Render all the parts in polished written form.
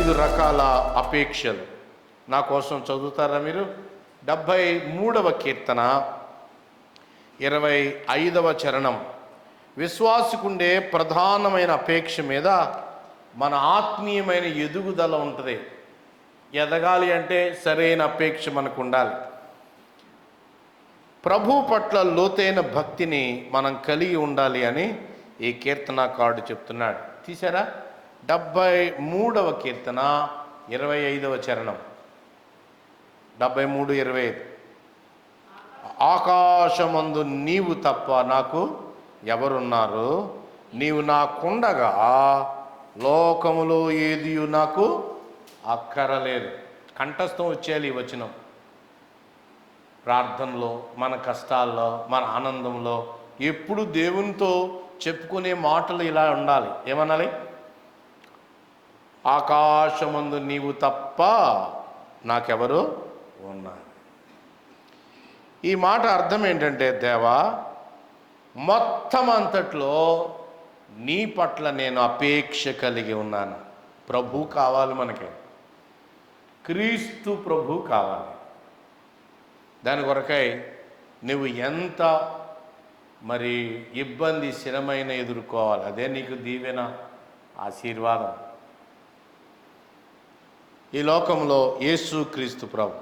5 రకాల అపేక్షలు నా కోసం చదువుతారా మీరు? 73వ కీర్తన 25వ చరణం. విశ్వాసకుండే ప్రధానమైన అపేక్ష మీద మన ఆత్మీయమైన ఎదుగుదల ఉంటుంది. ఎదగాలి అంటే సరైన అపేక్ష మనకు ఉండాలి. ప్రభు పట్ల లోతైన భక్తిని మనం కలిగి ఉండాలి అని ఈ కీర్తనకారుడు చెప్తున్నాడు. తీసారా? 73వ కీర్తన 25వ చరణం. 73:25. ఆకాశమందు నీవు తప్ప నాకు ఎవరున్నారు? నీవు నాకుండగా లోకములో ఏది నాకు అక్కరలేదు. కంఠస్థం వచ్చేయాలి ఈ వచనం. ప్రార్థనలో, మన కష్టాల్లో, మన ఆనందంలో ఎప్పుడు దేవునితో చెప్పుకునే మాటలు ఇలా ఉండాలి. ఏమనాలి? ఆకాశమందు నీవు తప్ప నాకెవరు ఉన్నారు. ఈ మాట అర్థం ఏంటంటే, దేవా, మొత్తం అంతట్లో నీ పట్ల నేను అపేక్ష కలిగి ఉన్నాను. ప్రభు కావాలి మనకి, క్రీస్తు ప్రభు కావాలి. దాని కొరకై నువ్వు ఎంత మరి ఇబ్బంది శ్రమైన ఎదుర్కోవాలి. అదే నీకు దీవెన, ఆశీర్వాదం. ఈ లోకంలో యేసు క్రీస్తు ప్రభు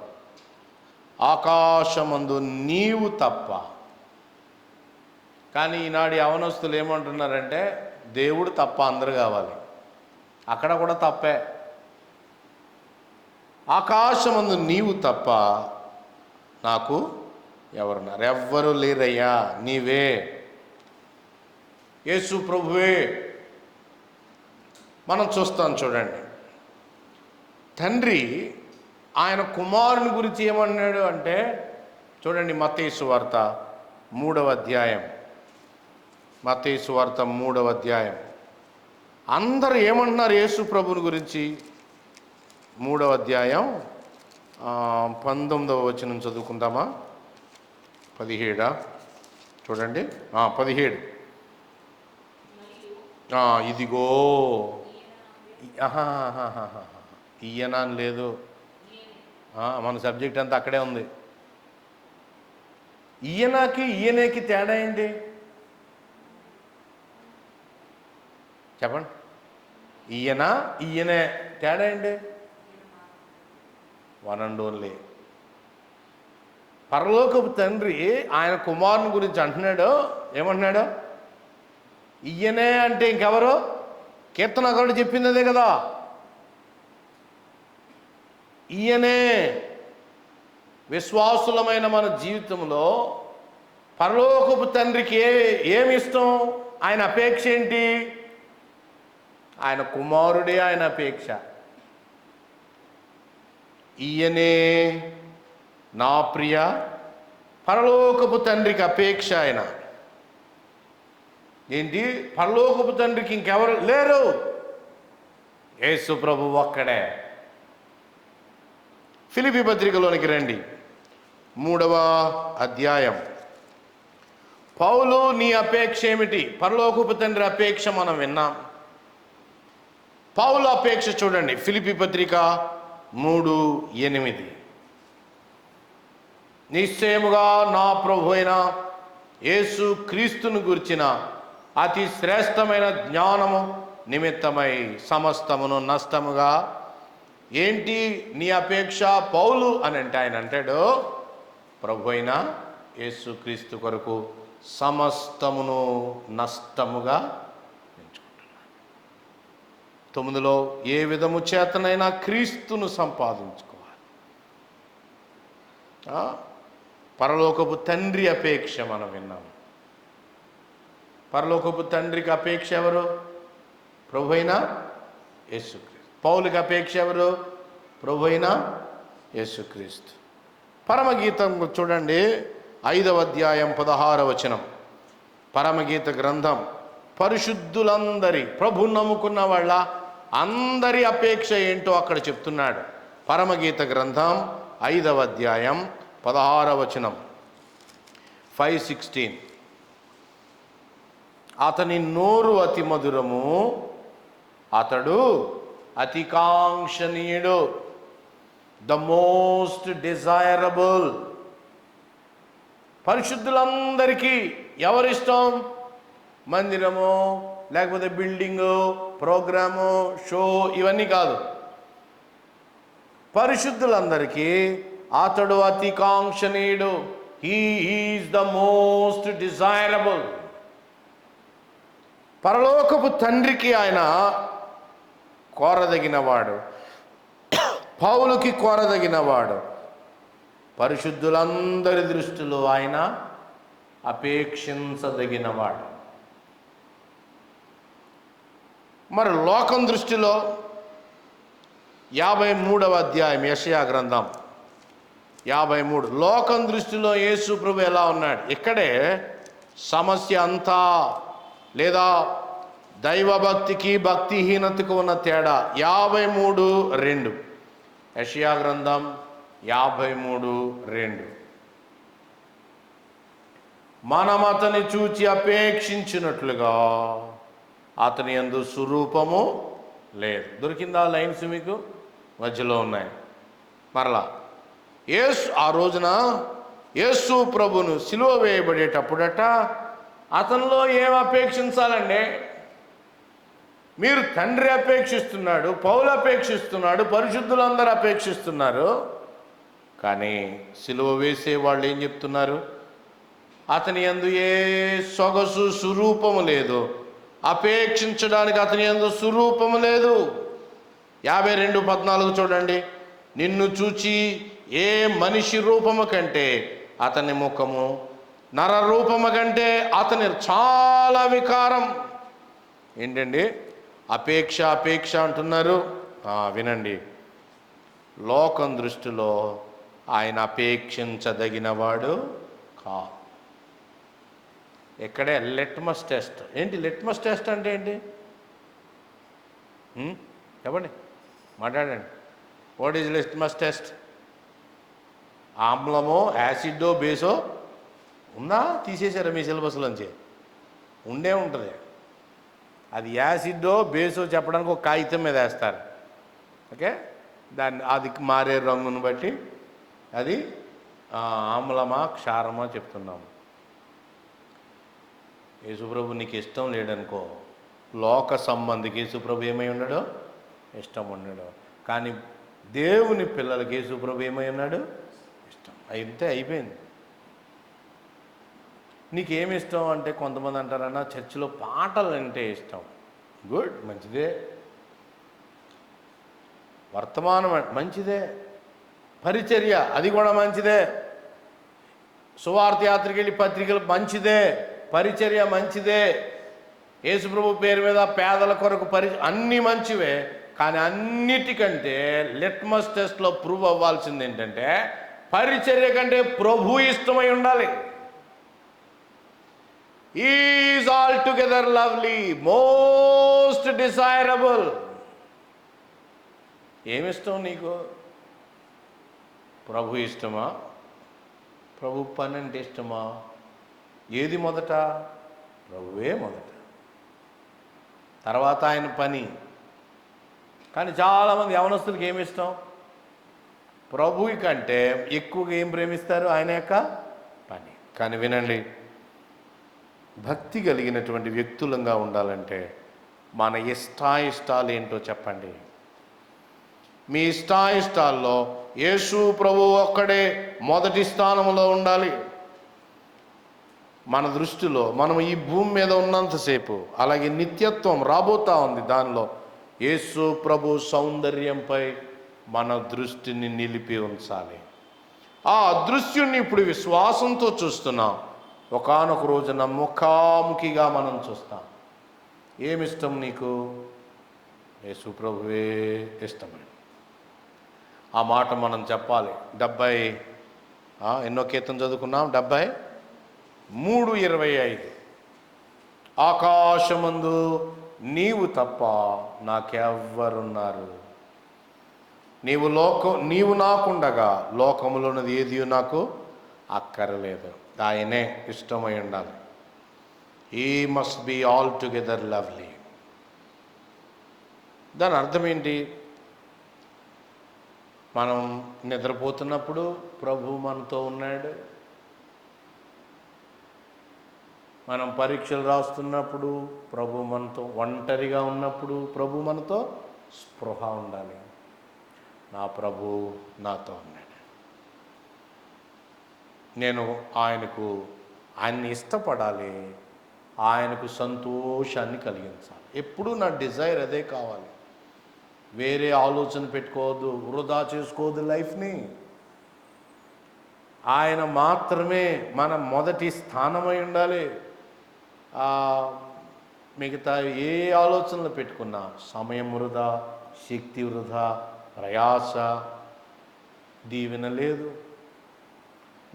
ఆకాశమందు నీవు తప్ప. కానీ ఈనాడు యవనస్తులు ఏమంటున్నారంటే దేవుడు తప్ప అందరూ కావాలి. అక్కడ కూడా తప్పే. ఆకాశమందు నీవు తప్ప నాకు ఎవరున్నారు? ఎవ్వరూ లేరయ్యా, నీవే, యేసు ప్రభువే. మనం చూస్తాం చూడండి, తండ్రి ఆయన కుమారుని గురించి ఏమన్నాడు అంటే, చూడండి మత్తయి సువార్త 3వ అధ్యాయం. మత్తయి సువార్త 3వ అధ్యాయం. అందరూ ఏమంటున్నారు యేసు ప్రభుని గురించి? 3వ అధ్యాయం 19వ వచనం చదువుకుందామా? 17 చూడండి. 17. ఇదిగో ఈయన అని లేదు, మన సబ్జెక్ట్ అంతా అక్కడే ఉంది. ఈయనకి ఈయనకి తేడా ఏంటి చెప్పండి? ఈయన ఈయనే తేడా ఏంటి? One and only. పరలోకపు తండ్రి ఆయన కుమారుని గురించి అంటున్నాడు. ఏమంటున్నాడు? ఈయనే అంటే ఇంకెవరు? కీర్తనకారుడు చెప్పింది అదే కదా. ఈయనే. విశ్వాసులమైన మన జీవితంలో పరలోకపు తండ్రికి ఏమి ఇష్టం? ఆయన అపేక్ష ఏంటి? ఆయన కుమారుడే ఆయన అపేక్ష. ఈయనే నా ప్రియ పరలోకపు తండ్రికి అపేక్ష. ఆయన ఏంటి? పరలోకపు తండ్రికి ఇంకెవరు లేరు, యేసు ప్రభు ఒక్కడే. ఫిలిప్పీ పత్రికలోనికి రండి, 3వ అధ్యాయం. పౌలు నీ అపేక్ష ఏమిటి? పరలోకపు తండ్రి అపేక్ష మనం విన్నాం. పౌలు అపేక్ష చూడండి, ఫిలిప్పీ పత్రిక 3:8. నిశ్చయముగా నా ప్రభు అయిన యేసు క్రీస్తును గురించిన అతి శ్రేష్టమైన జ్ఞానము నిమిత్తమై సమస్తమును నష్టముగా. ఏంటి నీ అపేక్ష పౌలు అని అంటే, ఆయన అంటాడు ప్రభు అయిన యేసు క్రీస్తు కొరకు సమస్తమును నష్టముగా ఎంచుకుంటున్నాను. 9లో ఏ విధము చేతనైనా క్రీస్తును సంపాదించుకోవాలి. పరలోకపు తండ్రి అపేక్ష మనం విన్నాము. పరలోకపు తండ్రికి అపేక్ష ఎవరు? ప్రభు అయిన యేసుక్రీస్తు. పౌలుకి అపేక్ష ఎవరు? ప్రభు అయిన యేసుక్రీస్తు. పరమగీతం చూడండి, 5వ అధ్యాయం 16వ వచనం. పరమగీత గ్రంథం పరిశుద్ధులందరి, ప్రభు నమ్ముకున్న వాళ్ళ అందరి అపేక్ష ఏంటో అక్కడ చెప్తున్నాడు. పరమగీత గ్రంథం 5వ అధ్యాయం 16వ వచనం. 5:16. అతని నోరు అతి మధురము, అతడు అతి కాంక్షణీయుడు, ద మోస్ట్ డిజైరబుల్. పరిశుద్ధులందరికీ ఎవరిష్టం? మందిరము, లేకపోతే బిల్డింగు, ప్రోగ్రాము, షో, ఇవన్నీ కాదు. పరిశుద్ధులందరికీ అతడు అతి కాంక్షణీయుడు. He is the most desirable. పరలోకపు తండ్రికి ఆయన కోరదగినవాడు, పౌలుకి కోరదగినవాడు, పరిశుద్ధులందరి దృష్టిలో ఆయన అపేక్షించదగినవాడు. మరి లోకం దృష్టిలో 53వ అధ్యాయం యెషయా గ్రంథం 53. లోకం దృష్టిలో యేసు ప్రభు ఎలా ఉన్నాడు? ఇక్కడే సమస్య అంతా, లేదా దైవభక్తికి భక్తిహీనతకు ఉన్న తేడా. 53:2 యెషయా గ్రంథం 53:2. మనం అతని చూచి అపేక్షించినట్లుగా అతని యందు స్వరూపము లేదు. దొరికిందా లైన్స్? మీకు మధ్యలో ఉన్నాయి. మరలా ఆ రోజున యేసు ప్రభును సిలువ వేయబడేటప్పుడట అతనిలో ఏం అపేక్షించాలండి? మీరు తండ్రి అపేక్షిస్తున్నాడు, పౌలు అపేక్షిస్తున్నాడు, పరిశుద్ధులందరూ అపేక్షిస్తున్నారు. కానీ సిలువ వేసే వాళ్ళు ఏం చెప్తున్నారు? అతని యందు ఏ సొగసు స్వరూపము లేదు, అపేక్షించడానికి అతని యందు స్వరూపము లేదు. 52:14 చూడండి. నిన్ను చూచి ఏ మనిషి రూపము కంటే అతని ముఖము, నర రూపము కంటే అతని చాలా వికారం. ఏంటండి అపేక్ష అపేక్ష అంటున్నారు? వినండి, లోకం దృష్టిలో ఆయన అపేక్షించదగినవాడు కాదు. ఎక్కడే లిట్మస్ టెస్ట్. ఏంటి లిట్మస్ టెస్ట్ అంటే ఏంటి? చెప్పండి, మాట్లాడండి. What is litmus test? ఆమ్లమో, యాసిడో, బేసో ఉందా? తీసేశారా మీ సిలబస్లోంచి? ఉండే ఉంటుంది. అది యాసిడో బేసో చెప్పడానికి ఒక కాగితం మీద వేస్తారు. ఓకే, అది మారే రంగును బట్టి అది ఆమ్లమా క్షారమా చెప్తున్నాము. యేసుప్రభు నీకు ఇష్టం లేడనుకో, లోక సంబంధికి యేసుప్రభు ఏమై ఉన్నాడో? ఇష్టం ఉన్నాడు. కానీ దేవుని పిల్లలకి యేసుప్రభు ఏమై ఉన్నాడు? ఇష్టం. అయితే అయిపోయింది. నీకేమి ఇష్టం అంటే, కొంతమంది అంటారన్నా చర్చిలో పాటలు అంటే ఇష్టం. గుడ్, మంచిదే. వర్తమానం మంచిదే. పరిచర్య అది కూడా మంచిదే. సువార్త యాత్రకి వెళ్ళి పత్రికలు మంచిదే. పరిచర్య మంచిదే. యేసుప్రభు పేరు మీద పేదల కొరకు అన్నీ మంచివే. కానీ అన్నిటికంటే లిట్మస్ టెస్ట్లో ప్రూవ్ అవ్వాల్సింది ఏంటంటే, పరిచర్య కంటే ప్రభు ఇష్టమై ఉండాలి. Is altogether lovely, most desirable. ఏమిష్టం నీకు? ప్రభు ఇష్టమా? ప్రభు పని అంటే ఇష్టమా? ఏది మొదట? ప్రభువే మొదట, తర్వాత ఆయన పని. కానీ చాలామంది యవనస్తులకి ఏమి ఇష్టం? ప్రభువు కంటే ఎక్కువగా ఏం ప్రేమిస్తారు? ఆయన యొక్క పని. కానీ వినండి, భక్తి కలిగినటువంటి వ్యక్తులంగా ఉండాలంటే మన ఇష్టాయిష్టాలు ఏంటో చెప్పండి. మీ ఇష్టాయిష్టాల్లో యేసు ప్రభువు ఒక్కడే మొదటి స్థానంలో ఉండాలి. మన దృష్టిలో మనం ఈ భూమి మీద ఉన్నంతసేపు, అలాగే నిత్యత్వం రాబోతా ఉంది, దానిలో యేసు ప్రభు సౌందర్యంపై మన దృష్టిని నిలిపి ఉంచాలి. ఆ దృశ్యుణ్ణి ఇప్పుడు విశ్వాసంతో చూస్తున్నాం. ఒకానొక రోజున ముఖాముఖిగా మనం చూస్తాం. ఏమిష్టం నీకు? యేసు ప్రభువే ఇష్టమే. ఆ మాట మనం చెప్పాలి. 70 ఎన్నో కీర్తన చదువుకున్నాం? 73:25. ఆకాశమందు నీవు తప్ప నాకెవ్వరున్నారు? నీవు నాకుండగా లోకములోనది ఏది నాకు అక్కర్లేదు. ఆయనే ఇష్టమై ఉండాలి. He must be all together lovely. దాని అర్థం ఏంటి? మనం నిద్రపోతున్నప్పుడు ప్రభు మనతో ఉన్నాడు, మనం పరీక్షలు రాస్తున్నప్పుడు ప్రభు మనతో, ఒంటరిగా ఉన్నప్పుడు ప్రభు మనతో, స్పృహ ఉండాలి. నా ప్రభు నాతో ఉన్నాడు, నేను ఆయన్ని ఇష్టపడాలి, ఆయనకు సంతోషాన్ని కలిగించాలి. ఎప్పుడూ నా డిజైర్ అదే కావాలి. వేరే ఆలోచన పెట్టుకోవద్దు, వృధా చేసుకోవద్దు లైఫ్ని. ఆయన మాత్రమే మన మొదటి స్థానమై ఉండాలి. మిగతా ఏ ఆలోచనలు పెట్టుకున్నా సమయం వృధా, శక్తి వృధా, ప్రయాస, దీవెన లేదు.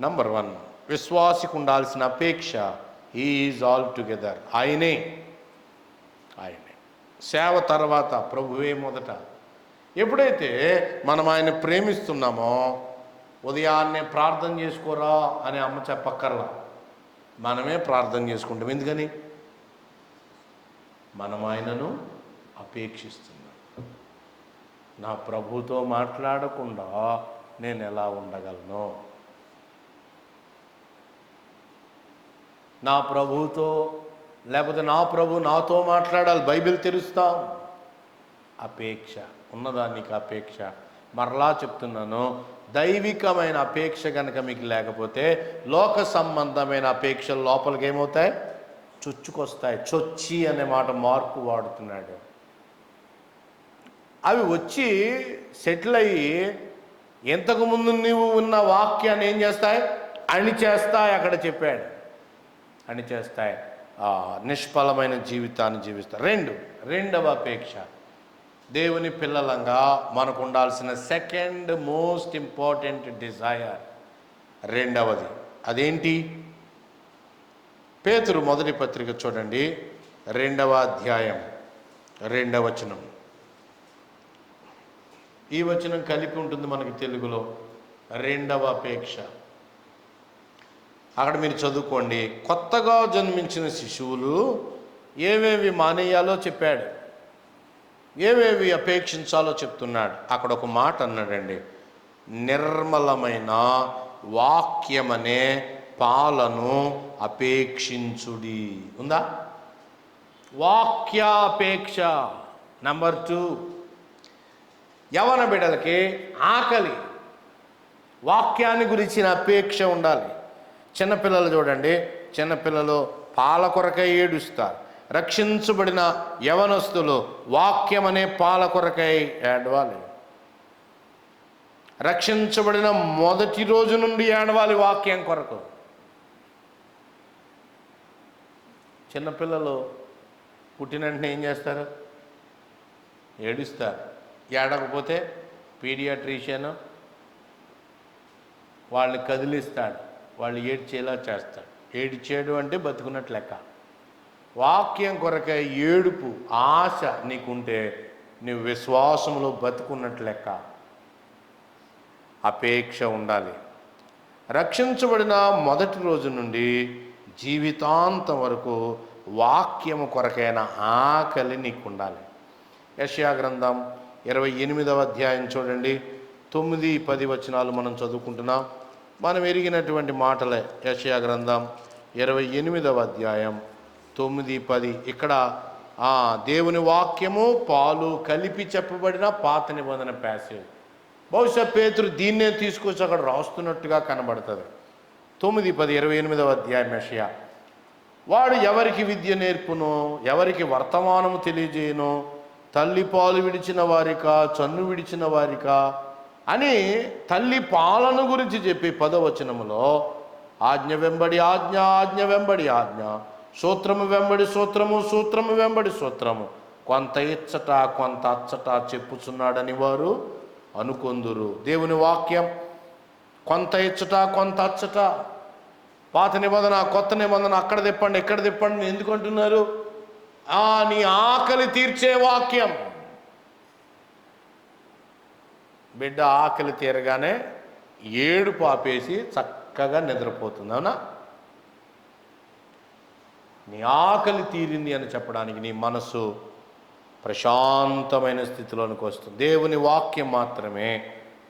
నంబర్ 1, విశ్వాసికి ఉండాల్సిన అపేక్ష, హీ ఈజ్ ఆల్ టుగెదర్. ఆయనే. సేవ తర్వాత ప్రభువే మొదట. ఎప్పుడైతే మనం ఆయన ప్రేమిస్తున్నామో, ఉదయాన్నే ప్రార్థన చేసుకోరా అని అమ్మ చెప్పక్కర్లా, మనమే ప్రార్థన చేసుకుంటాం. ఎందుకని? మనం ఆయనను అపేక్షిస్తున్నాం. నా ప్రభుతో మాట్లాడకుండా నేను ఎలా ఉండగలను? నా ప్రభుతో, లేకపోతే నా ప్రభు నాతో మాట్లాడాలి, బైబిల్ తెరుస్తాం. అపేక్ష ఉన్నదా నీకు? అపేక్ష. మరలా చెప్తున్నాను, దైవికమైన అపేక్ష కనుక మీకు లేకపోతే లోక సంబంధమైన అపేక్షలు లోపలికి ఏమవుతాయి? చొచ్చుకొస్తాయి. చొచ్చి అనే మాట మార్పు వాడుతున్నాడు. అవి వచ్చి సెటిల్ అయ్యి ఇంతకుముందు నువ్వు ఉన్న వాక్యాన్ని ఏం చేస్తాయి? అణిచేస్తాయి. అక్కడ చెప్పాడు, అణిచేస్తాయి. నిష్ఫలమైన జీవితాన్ని జీవిస్తాయి. రెండవ అపేక్ష, దేవుని పిల్లలంగా మనకు ఉండాల్సిన సెకండ్ మోస్ట్ ఇంపార్టెంట్ డిజైర్, రెండవది. అదేంటి? పేతురు మొదటి పత్రిక చూడండి, 2వ అధ్యాయం 2వ వచనం. ఈ వచనం కలిపి ఉంటుంది మనకి తెలుగులో. రెండవ అపేక్ష. అక్కడ మీరు చదువుకోండి. కొత్తగా జన్మించిన శిశువులు ఏవేవి మానేయాలో చెప్పాడు, ఏవేవి అపేక్షించాలో చెప్తున్నాడు. అక్కడ ఒక మాట అన్నాడండి, నిర్మలమైన వాక్యమనే పాలను అపేక్షించుడి. ఉందా? వాక్యాపేక్ష. నంబర్ 2, యవన బిడ్డలకి ఆకలి, వాక్యాన్ని గురించిన అపేక్ష ఉండాలి. చిన్నపిల్లలు చూడండి, చిన్నపిల్లలు పాల కొరకై ఏడుస్తారు. రక్షించబడిన యవనస్తులు వాక్యం అనే పాల కొరకై ఏడవాలి. రక్షించబడిన మొదటి రోజు నుండి ఏడవాలి వాక్యం కొరకు. చిన్నపిల్లలు పుట్టిన వెంటనే ఏం చేస్తారు? ఏడుస్తారు. ఏడకపోతే పీడియాట్రిషియన్ వాళ్ళని కదిలిస్తాడు, వాళ్ళు ఏడ్చేలా చేస్తాడు. ఏడ్చేడు అంటే బతుకున్నట్లు లెక్క. వాక్యం కొరకై ఏడుపు, ఆశ నీకుంటే నువ్వు విశ్వాసంలో బతుకున్నట్లు లెక్క. అపేక్ష ఉండాలి. రక్షించబడిన మొదటి రోజు నుండి జీవితాంతం వరకు వాక్యము కొరకైన ఆకలి నీకు ఉండాలి. యెషయా గ్రంథం 28వ అధ్యాయం చూడండి, 9, 10 వచనాలు మనం చదువుకుంటున్నాం. మనం ఎరిగినటువంటి మాటలే. యెషయా గ్రంథం 28వ అధ్యాయం 9, 10. ఇక్కడ దేవుని వాక్యము పాలు కలిపి చెప్పబడిన పాత నిబంధన ప్యాసేజ్. బహుశా పేతురు దీన్నే తీసుకొచ్చి అక్కడ రాస్తున్నట్టుగా కనబడుతుంది. 9, 10, 28వ అధ్యాయం యెషయా. వాడు ఎవరికి విద్య నేర్పునో, ఎవరికి వర్తమానము తెలియజేయనో, తల్లి పాలు విడిచిన వారికా, చన్ను విడిచిన వారికా అని తల్లి పాలను గురించి చెప్పి 10వ వచనములో ఆజ్ఞ వెంబడి ఆజ్ఞ, ఆజ్ఞ వెంబడి ఆజ్ఞ, సూత్రము వెంబడి సూత్రము, సూత్రము వెంబడి సూత్రము, కొంత ఇచ్చట కొంత అచ్చట చెప్పుచున్నాడని వారు అనుకొందురు. దేవుని వాక్యం కొంత ఇచ్చట కొంత అచ్చట. పాత నిబంధన కొత్త నిబంధన అక్కడ తిప్పండి ఇక్కడ తిప్పండి ఎందుకు అంటున్నారు? నీ ఆకలి తీర్చే వాక్యం. బిడ్డ ఆకలి తీరగానే ఏడుపు ఆపేసి చక్కగా నిద్రపోతుంది. అవునా? నీ ఆకలి తీరింది అని చెప్పడానికి నీ మనసు ప్రశాంతమైన స్థితిలోనికి వస్తుంది. దేవుని వాక్యం మాత్రమే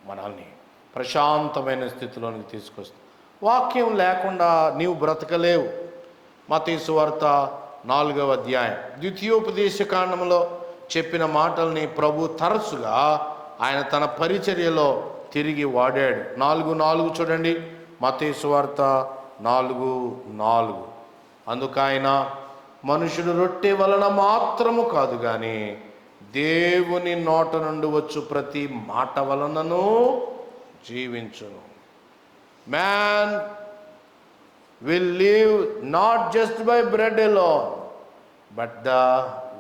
మనల్ని ప్రశాంతమైన స్థితిలోనికి తీసుకొస్తుంది. వాక్యం లేకుండా నీవు బ్రతకలేవు. మత్తయి సువార్త 4వ అధ్యాయం ద్వితీయోపదేశ కాండంలో చెప్పిన మాటల్ని ప్రభు తరచుగా ఆయన తన పరిచర్యలో తిరిగి వాడాడు. 4:4 చూడండి, మత్తయి సువార్త 4:4. అందుకు ఆయన, మనుషుడు రొట్టె వలన మాత్రము కాదు కానీ దేవుని నోట నుండి వచ్చు ప్రతి మాట వలనను జీవించును. Man will live not just by bread alone, but the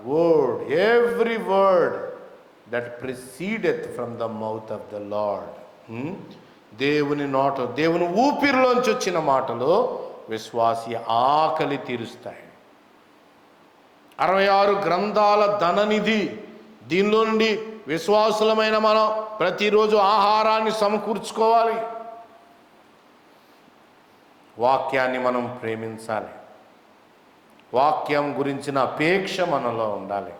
word, every word that proceedeth from the mouth of the Lord. దేవుని నోట, దేవుని ఊపిరిలోంచి వచ్చిన మాటలు విశ్వాసి ఆకలి తీరుస్తాయి. 66 గ్రంథాల ధననిధి. దీనిలో నుండి విశ్వాసులమైన మనం ప్రతిరోజు ఆహారాన్ని సమకూర్చుకోవాలి. వాక్యాన్ని మనం ప్రేమించాలి. వాక్యం గురించిన అపేక్ష మనలో ఉండాలి.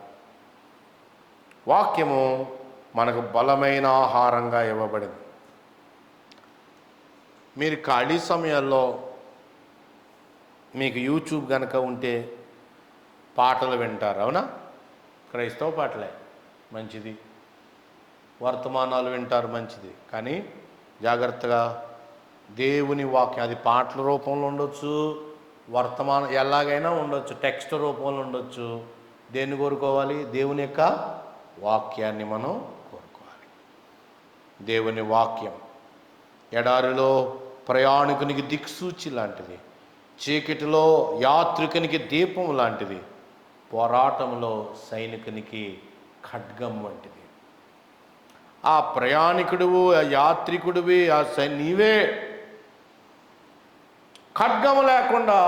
వాక్యము మనకు బలమైన ఆహారంగా ఇవ్వబడింది. మీరు ఖాళీ సమయాల్లో మీకు యూట్యూబ్ కనుక ఉంటే పాటలు వింటారు, అవునా? క్రైస్తవ పాటలే, మంచిది. వర్తమానాలు వింటారు, మంచిది. కానీ జాగ్రత్తగా దేవుని వాక్యం, అది పాటల రూపంలో ఉండొచ్చు, వర్తమానం ఎలాగైనా ఉండొచ్చు, టెక్స్ట్ రూపంలో ఉండొచ్చు. దేన్ని కోరుకోవాలి? దేవుని యొక్క వాక్యాన్ని మనం కోరుకోవాలి. దేవుని వాక్యం ఎడారిలో ప్రయాణికునికి దిక్సూచి లాంటిది, చీకటిలో యాత్రికునికి దీపం లాంటిది, పోరాటంలో సైనికునికి ఖడ్గం వంటిది. ఆ ప్రయాణికుడువు, ఆ యాత్రికుడివి, నీవే. ఖడ్గం లేకుండా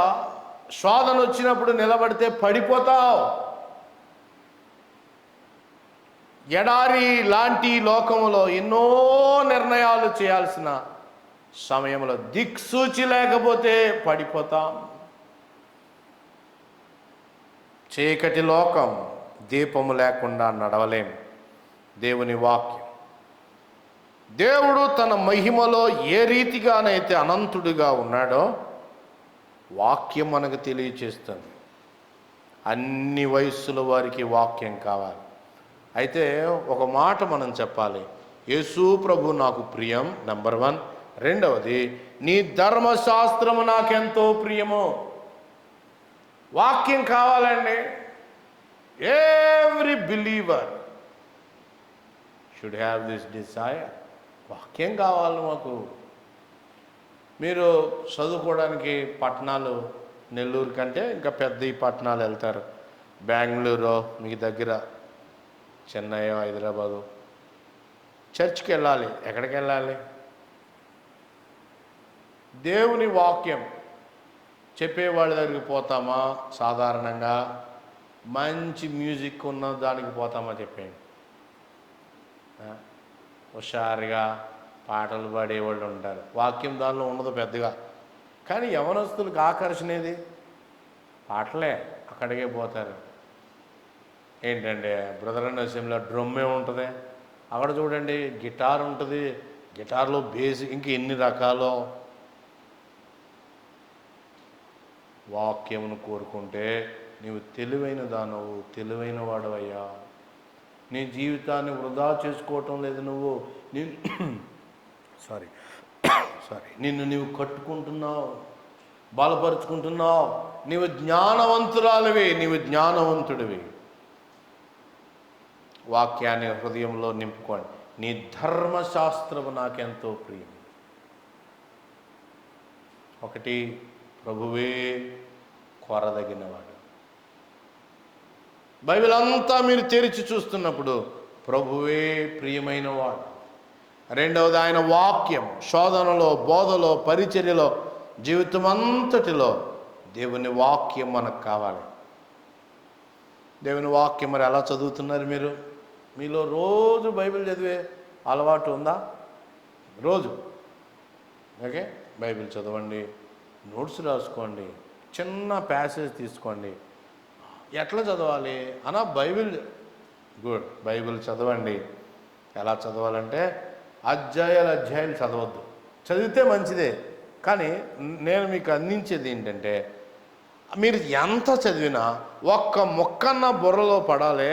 శోధన వచ్చినప్పుడు నిలబడితే పడిపోతావు. ఎడారి లాంటి లోకములో ఎన్నో నిర్ణయాలు చేయాల్సిన సమయంలో దిక్సూచి లేకపోతే పడిపోతాం. చీకటి లోకం, దీపము లేకుండా నడవలేం. దేవుని వాక్యం, దేవుడు తన మహిమలో ఏ రీతిగానైతే అనంతుడిగా ఉన్నాడో వాక్యం మనకు తెలియచేస్తుంది. అన్ని వయస్సుల వారికి వాక్యం కావాలి. అయితే ఒక మాట మనం చెప్పాలి, యేసు ప్రభు నాకు ప్రియం, నెంబర్ 1. రెండవది, నీ ధర్మశాస్త్రము నాకెంతో ప్రియము. వాక్యం కావాలండి. Every believer should have this Dzire. వాక్యం కావాలి మాకు. మీరు చదువుకోవడానికి పట్టణాలు, నెల్లూరు కంటే ఇంకా పెద్ద ఈ పట్టణాలు వెళ్తారు. బెంగళూరు, మీకు దగ్గర చెన్నై, హైదరాబాదు. చర్చ్కి వెళ్ళాలి. ఎక్కడికి వెళ్ళాలి? దేవుని వాక్యం చెప్పేవాళ్ళ దగ్గరికి పోతామా? సాధారణంగా మంచి మ్యూజిక్ ఉన్న దానికి పోతామా? చెప్పండి. హుషారుగా పాటలు పాడేవాళ్ళు ఉంటారు. వాక్యం దానిలో ఉండదు పెద్దగా. కానీ యవనస్తులకు ఆకర్షణ ఏది? పాటలే. అక్కడికే పోతారు. ఏంటంటే బ్రదర్ అండ్ అసెంబ్లీలో డ్రమ్మే ఉంటుంది, అక్కడ చూడండి గిటార్ ఉంటుంది, గిటార్లో బేస్, ఇంక ఎన్ని రకాలో. వాక్యమును కోరుకుంటే నీవు తెలివైన దానవు, తెలివైన వాడవయ్యా. నీ జీవితాన్ని వృధా చేసుకోవటం లేదు. నువ్వు నిన్ను నీవు కట్టుకుంటున్నావు, బలపరుచుకుంటున్నావు. నీవు జ్ఞానవంతురాలివి, నీవు జ్ఞానవంతుడివి. వాక్యాన్ని హృదయంలో నింపుకోండి. నీ ధర్మశాస్త్రము నాకెంతో ప్రియం. ఒకటి, ప్రభువే కోరదగినవాడు. బైబిల్ అంతా మీరు తెరిచి చూస్తున్నప్పుడు ప్రభువే ప్రియమైన వాడు. రెండవది, ఆయన వాక్యం శోధనలో, బోధలో, పరిచర్యలో, జీవితం అంతటిలో దేవుని వాక్యం మనకు కావాలి. దేవుని వాక్యం మరి ఎలా చదువుతున్నారు మీరు? మీలో రోజు బైబిల్ చదివే అలవాటు ఉందా? రోజు ఓకే, బైబిల్ చదవండి, నోట్స్ రాసుకోండి, చిన్న ప్యాసేజ్ తీసుకోండి. ఎట్లా చదవాలి అన్నా? Bible good. బైబిల్ చదవండి. ఎలా చదవాలంటే అధ్యాయాలు చదవద్దు. చదివితే మంచిదే, కానీ నేను మీకు అందించేది ఏంటంటే మీరు ఎంత చదివినా ఒక్క మొక్కన్న బుర్రలో పడాలి,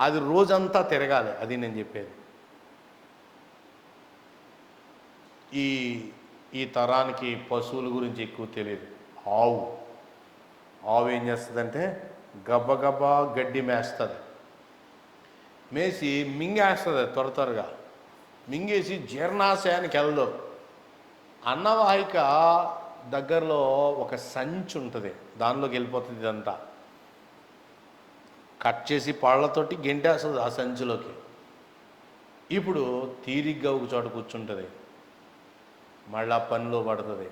అది రోజంతా తిరగాలి. అది నేను చెప్పేది. ఈ ఈ తరానికి పశువుల గురించి ఎక్కువ తెలియదు. ఆవు ఏం చేస్తుందంటే గబ్బగబ్బా గడ్డి మేస్తుంది. మేసి మింగేస్తుంది, త్వరగా మింగేసి జీర్ణాశయానికి వెళ్ళదు. అన్నవాహిక దగ్గరలో ఒక సంచి ఉంటుంది, దానిలోకి వెళ్ళిపోతుంది. ఇదంతా కట్ చేసి పళ్ళతోటి గెంటేస్తుంది ఆ సంచిలోకి. ఇప్పుడు తీరిగ్గా ఒక చోట కూర్చుంటుంది, మళ్ళా పనిలో పడుతుంది.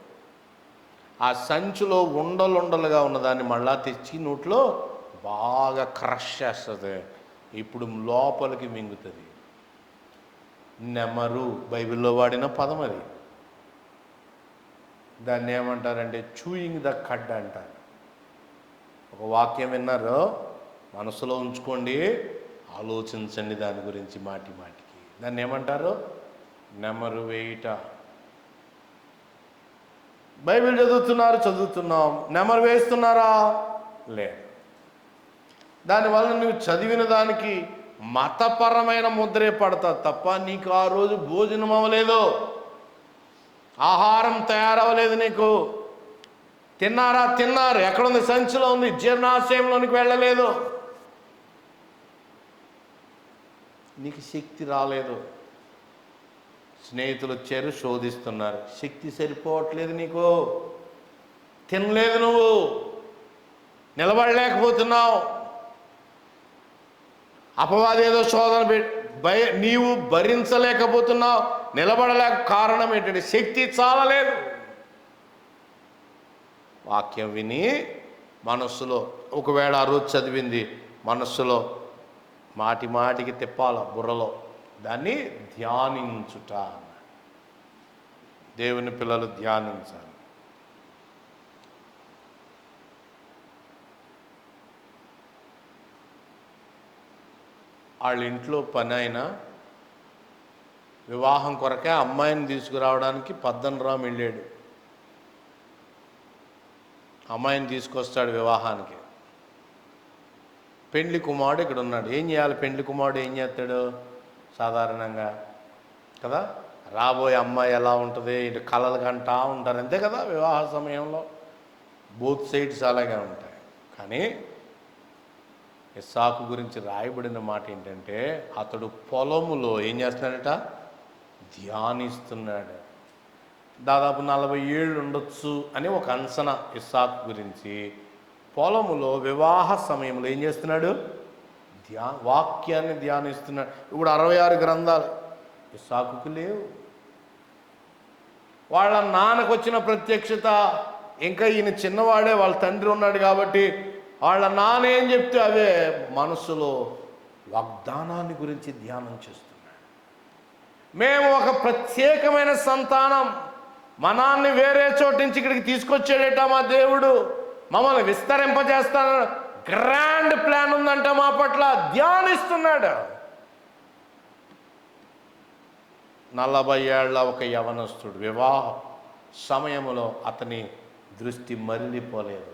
ఆ సంచిలో ఉండలుగా ఉన్నదాన్ని మళ్ళా తెచ్చి నోట్లో బాగా క్రష్ చేస్తుంది. ఇప్పుడు లోపలికి మింగుతుంది. నెమరు బైబిల్లో వాడిన పదం అది. దాన్ని ఏమంటారంటే చూయింగ్ ద కడ్ అంటారు. ఒక వాక్యం విన్నారు, మనసులో ఉంచుకోండి, ఆలోచించండి దాని గురించి మాటికి. దాన్ని ఏమంటారు? నెమరు వేయుట. బైబిల్ చదువుతున్నాం, నెమరు వేస్తున్నారా? లేదు. దానివల్ల నువ్వు చదివిన దానికి మతపరమైన ముద్రే పడతా తప్ప నీకు ఆ రోజు భోజనం అవ్వలేదు, ఆహారం తయారవ్వలేదు. నీకు తిన్నారు, ఎక్కడుంది? సంచిలో ఉంది, జీర్ణాశయంలోనికి వెళ్ళలేదు. నీకు శక్తి రాలేదు. స్నేహితులు వచ్చారు, శోధిస్తున్నారు, శక్తి సరిపోవట్లేదు. నీకు తినలేదు, నువ్వు నిలబడలేకపోతున్నావు. అపవాది ఏదో శోధన నీవు భరించలేకపోతున్నావు, నిలబడలేక. కారణం ఏంటంటే శక్తి చాలలేదు. వాక్యం విని మనస్సులో, ఒకవేళ ఆ రోజు చదివింది మనస్సులో మాటికి తిప్పాల బుర్రలో, దాన్ని ధ్యానించుట. దేవుని పిల్లలు ధ్యానించాలి. వాళ్ళ ఇంట్లో పని అయినా వివాహం కొరకే అమ్మాయిని తీసుకురావడానికి పద్దనరాము వెళ్ళాడు. అమ్మాయిని తీసుకొస్తాడు వివాహానికి. పెండ్లి కుమారుడు ఇక్కడ ఉన్నాడు. ఏం చేయాలి? పెండ్లి కుమారుడు ఏం చేస్తాడు? సాధారణంగా కదా, రాబోయే అమ్మాయి ఎలా ఉంటుంది, ఇటు కలలు కంటా ఉంటారు, అంతే కదా. వివాహ సమయంలో బోత్ సైడ్స్ అలాగే ఉంటాయి. కానీ ఇస్సాకు గురించి రాయబడిన మాట ఏంటంటే అతడు పొలములో ఏం చేస్తున్నాడట? ధ్యానిస్తున్నాడు. దాదాపు 40 ఏళ్ళు ఉండొచ్చు అని ఒక అంచనా ఇస్సాకు గురించి. పొలములో వివాహ సమయంలో ఏం చేస్తున్నాడు? వాక్యాన్ని ధ్యానిస్తున్నాడు. ఇప్పుడు 66 గ్రంథాలు ఇస్సాకుకు లేవు. వాళ్ళ నాన్నకు వచ్చిన ప్రత్యక్షత, ఇంకా ఈయన చిన్నవాడే, వాళ్ళ తండ్రి ఉన్నాడు కాబట్టి వాళ్ళ నాన్న ఏం చెప్తే అవే మనసులో వాగ్దానాన్ని గురించి ధ్యానం చేస్తున్నాడు. మేము ఒక ప్రత్యేకమైన సంతానం, మనాన్ని వేరే చోటు నుంచి ఇక్కడికి తీసుకొచ్చేటట మా దేవుడు, మమ్మల్ని విస్తరింపజేస్తాను, గ్రాండ్ ప్లాన్ ఉందంట మా పట్ల. ధ్యానిస్తున్నాడు. 40 ఏళ్ల ఒక యవనస్తుడు వివాహ సమయంలో అతని దృష్టి మరలిపోలేదు,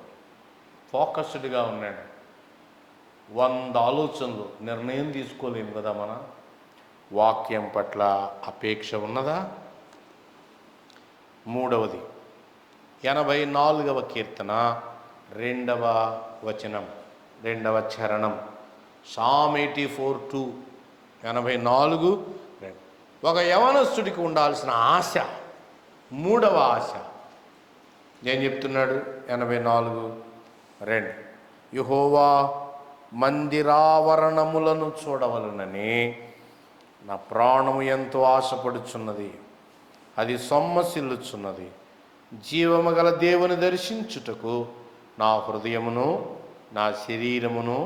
ఫోకస్డ్గా ఉన్నాడు. 100 ఆలోచనలు, నిర్ణయం తీసుకోలేము కదా. మన వాక్యం పట్ల అపేక్ష ఉన్నదా? మూడవది 84వ కీర్తన 2వ వచనం, 2వ చరణం. సామ్ 84:2, 84:2. ఒక యవనస్తుడికి ఉండాల్సిన ఆశ, 3వ ఆశ ఏం చెప్తున్నాడు? 84:2. యెహోవా మందిరావరణములను చూడవలనని నా ప్రాణము ఎంతో ఆశపడుచున్నది, అది సొమ్మసిల్లుచున్నది. జీవము గల దేవుని దర్శించుటకు నా హృదయమును నా శరీరమును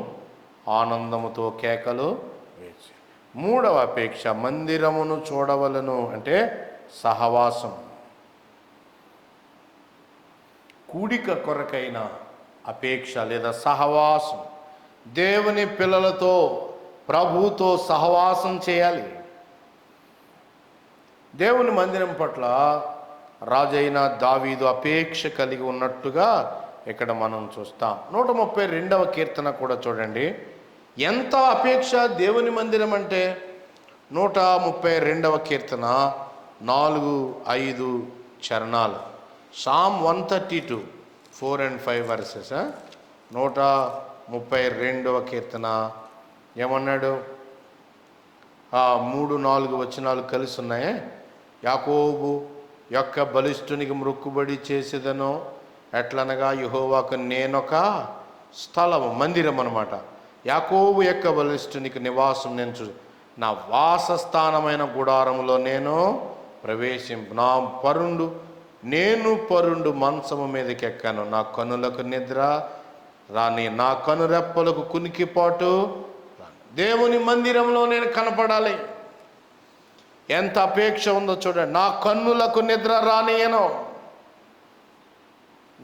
ఆనందముతో కేకలు వేసి. 3వ అపేక్ష మందిరమును చూడవలను అంటే సహవాసం, కూడిక కొరకైన అపేక్ష లేదా సహవాసం. దేవుని పిల్లలతో ప్రభువుతో సహవాసం చేయాలి. దేవుని మందిరం పట్ల రాజైన దావీదు అపేక్ష కలిగి ఉన్నట్టుగా ఇక్కడ మనం చూస్తాం. 132వ కీర్తన కూడా చూడండి. ఎంత అపేక్ష దేవుని మందిరం అంటే. 132వ కీర్తన 4-5 చరణాలు. Psalm 132 4 and 5 verses. 132వ కీర్తన ఏమన్నాడు? 3-4 వచనాలు కలిసి ఉన్నాయే. యాకోబు యొక్క బలిష్ఠునికి మ్రొక్కుబడి చేసేదను, ఎట్లనగా యెహోవాకు నేనొక స్థలము, మందిరం అన్నమాట. యాకోబు యొక్క బలిష్ఠునికి నివాసం నేను నా వాసస్థానమైన గుడారములో నేను నేను పరుండు మంచము మీదకి ఎక్కాను. నా కనులకు నిద్ర రాని, నా కనురెప్పలకు కునికిపాటు. దేవుని మందిరంలో నేను కనపడాలి. ఎంత అపేక్ష ఉందో చూడండి. నా కన్నులకు నిద్ర రానియను.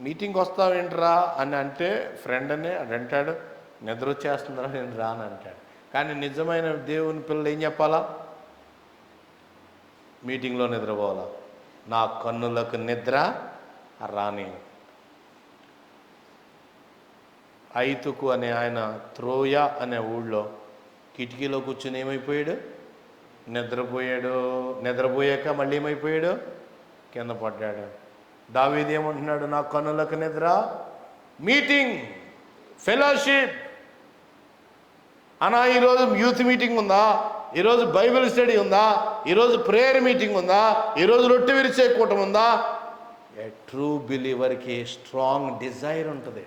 మీటింగ్కి వస్తావేంట్రా అని అంటే ఫ్రెండ్ అని అంటాడు, నిద్ర వచ్చేస్తుందిరా నేను రాను అంటాడు. కానీ నిజమైన దేవుని పిల్లలు ఏం చెప్పాలా? మీటింగ్లో నిద్రపోవాలా. నా కన్నులకు నిద్ర రాని. ఐతుకు అనే ఆయన త్రోయ అనే ఊళ్ళో కిటికీలో కూర్చుని ఏమైపోయాడు? నిద్రపోయాక మళ్ళీ ఏమైపోయాడు? కింద పడ్డాడు. దావీదు ఏమంటున్నాడు? నా కన్నులకు నిద్ర. మీటింగ్, ఫెలోషిప్ అనా, ఈరోజు యూత్ మీటింగ్ ఉందా? ఈరోజు బైబిల్ స్టడీ ఉందా? ఈరోజు ప్రేయర్ మీటింగ్ ఉందా? ఈరోజు రొట్టె విరిచే కూటం ఉందా? ఏ ట్రూ బిలీవర్కి స్ట్రాంగ్ డిజైర్ ఉంటుంది.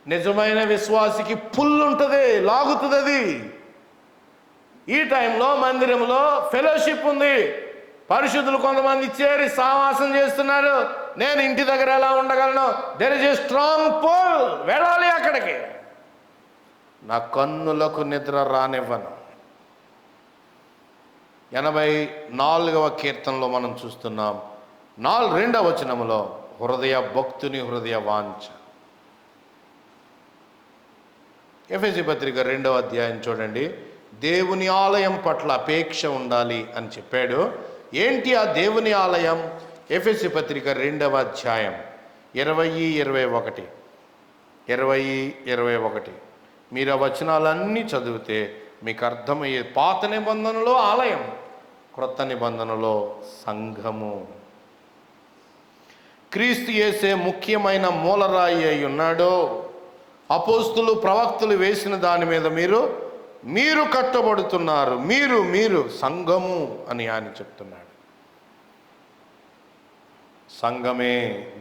నిజమైన విశ్వాసికి పుల్ ఉంటుంది, లాగుతుంది అది. ఈ టైంలో మందిరంలో ఫెలోషిప్ ఉంది. పరిశుద్ధులు కొంతమంది చేరి సావాసం చేస్తున్నారు. నేను ఇంటి దగ్గర ఎలా ఉండగలను? There is a strong pull. వెళ్ళాలి అక్కడికి. నా కన్నులకు నిద్ర రానివ్వను. 84వ కీర్తనలో మనం చూస్తున్నాం 2వ వచనములో భక్తుని హృదయ వాంఛ. ఎఫెసీ పత్రిక 2వ అధ్యాయం చూడండి. దేవుని ఆలయం పట్ల అపేక్ష ఉండాలి అని చెప్పాడు. ఏంటి ఆ దేవుని ఆలయం? ఎఫెసీ పత్రిక 2వ అధ్యాయం 20-21 మీరు ఆ వచనాలన్నీ చదివితే మీకు అర్థమయ్యే. పాత నిబంధనలో ఆలయం, క్రొత్త నిబంధనలో సంఘము. క్రీస్తు యేసే ముఖ్యమైన మూలరాయి అయి ఉన్నాడు. అపోస్తులు ప్రవక్తలు వేసిన దాని మీద మీరు కట్టబడుతున్నారు. మీరు సంఘము అని ఆయన చెప్తున్నాడు. సంఘమే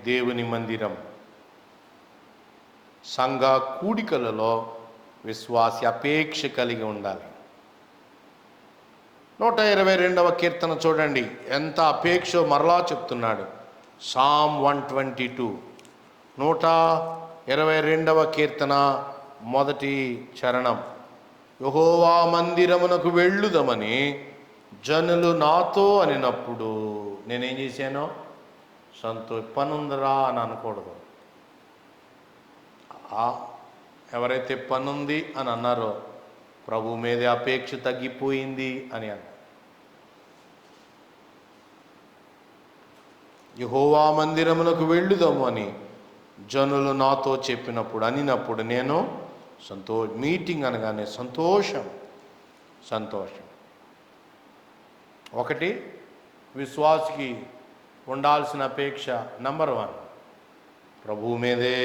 దేవుని మందిరం. సంఘ కూడికలలో విశ్వాసి అపేక్ష కలిగి ఉండాలి. 122వ కీర్తన చూడండి, ఎంత అపేక్షో మరలా చెప్తున్నాడు. సామ్ 122 122వ కీర్తన 1వ చరణం. యెహోవా మందిరమునకు వెళ్ళుదమని జనులు నాతో అనినప్పుడు నేనేం చేశాను? పనుందిరా అని అనకూడదు. ఎవరైతే పనుంది అని అన్నారో ప్రభు మీద అపేక్ష తగ్గిపోయింది అని అన్నారు. యెహోవా మందిరమునకు వెళ్ళుదాము అని జనులు నాతో అనినప్పుడు నేను మీటింగ్ అనగానే సంతోషం. ఒకటి విశ్వాసికి ఉండాల్సిన అపేక్ష నంబర్ 1 ప్రభువు మీదే.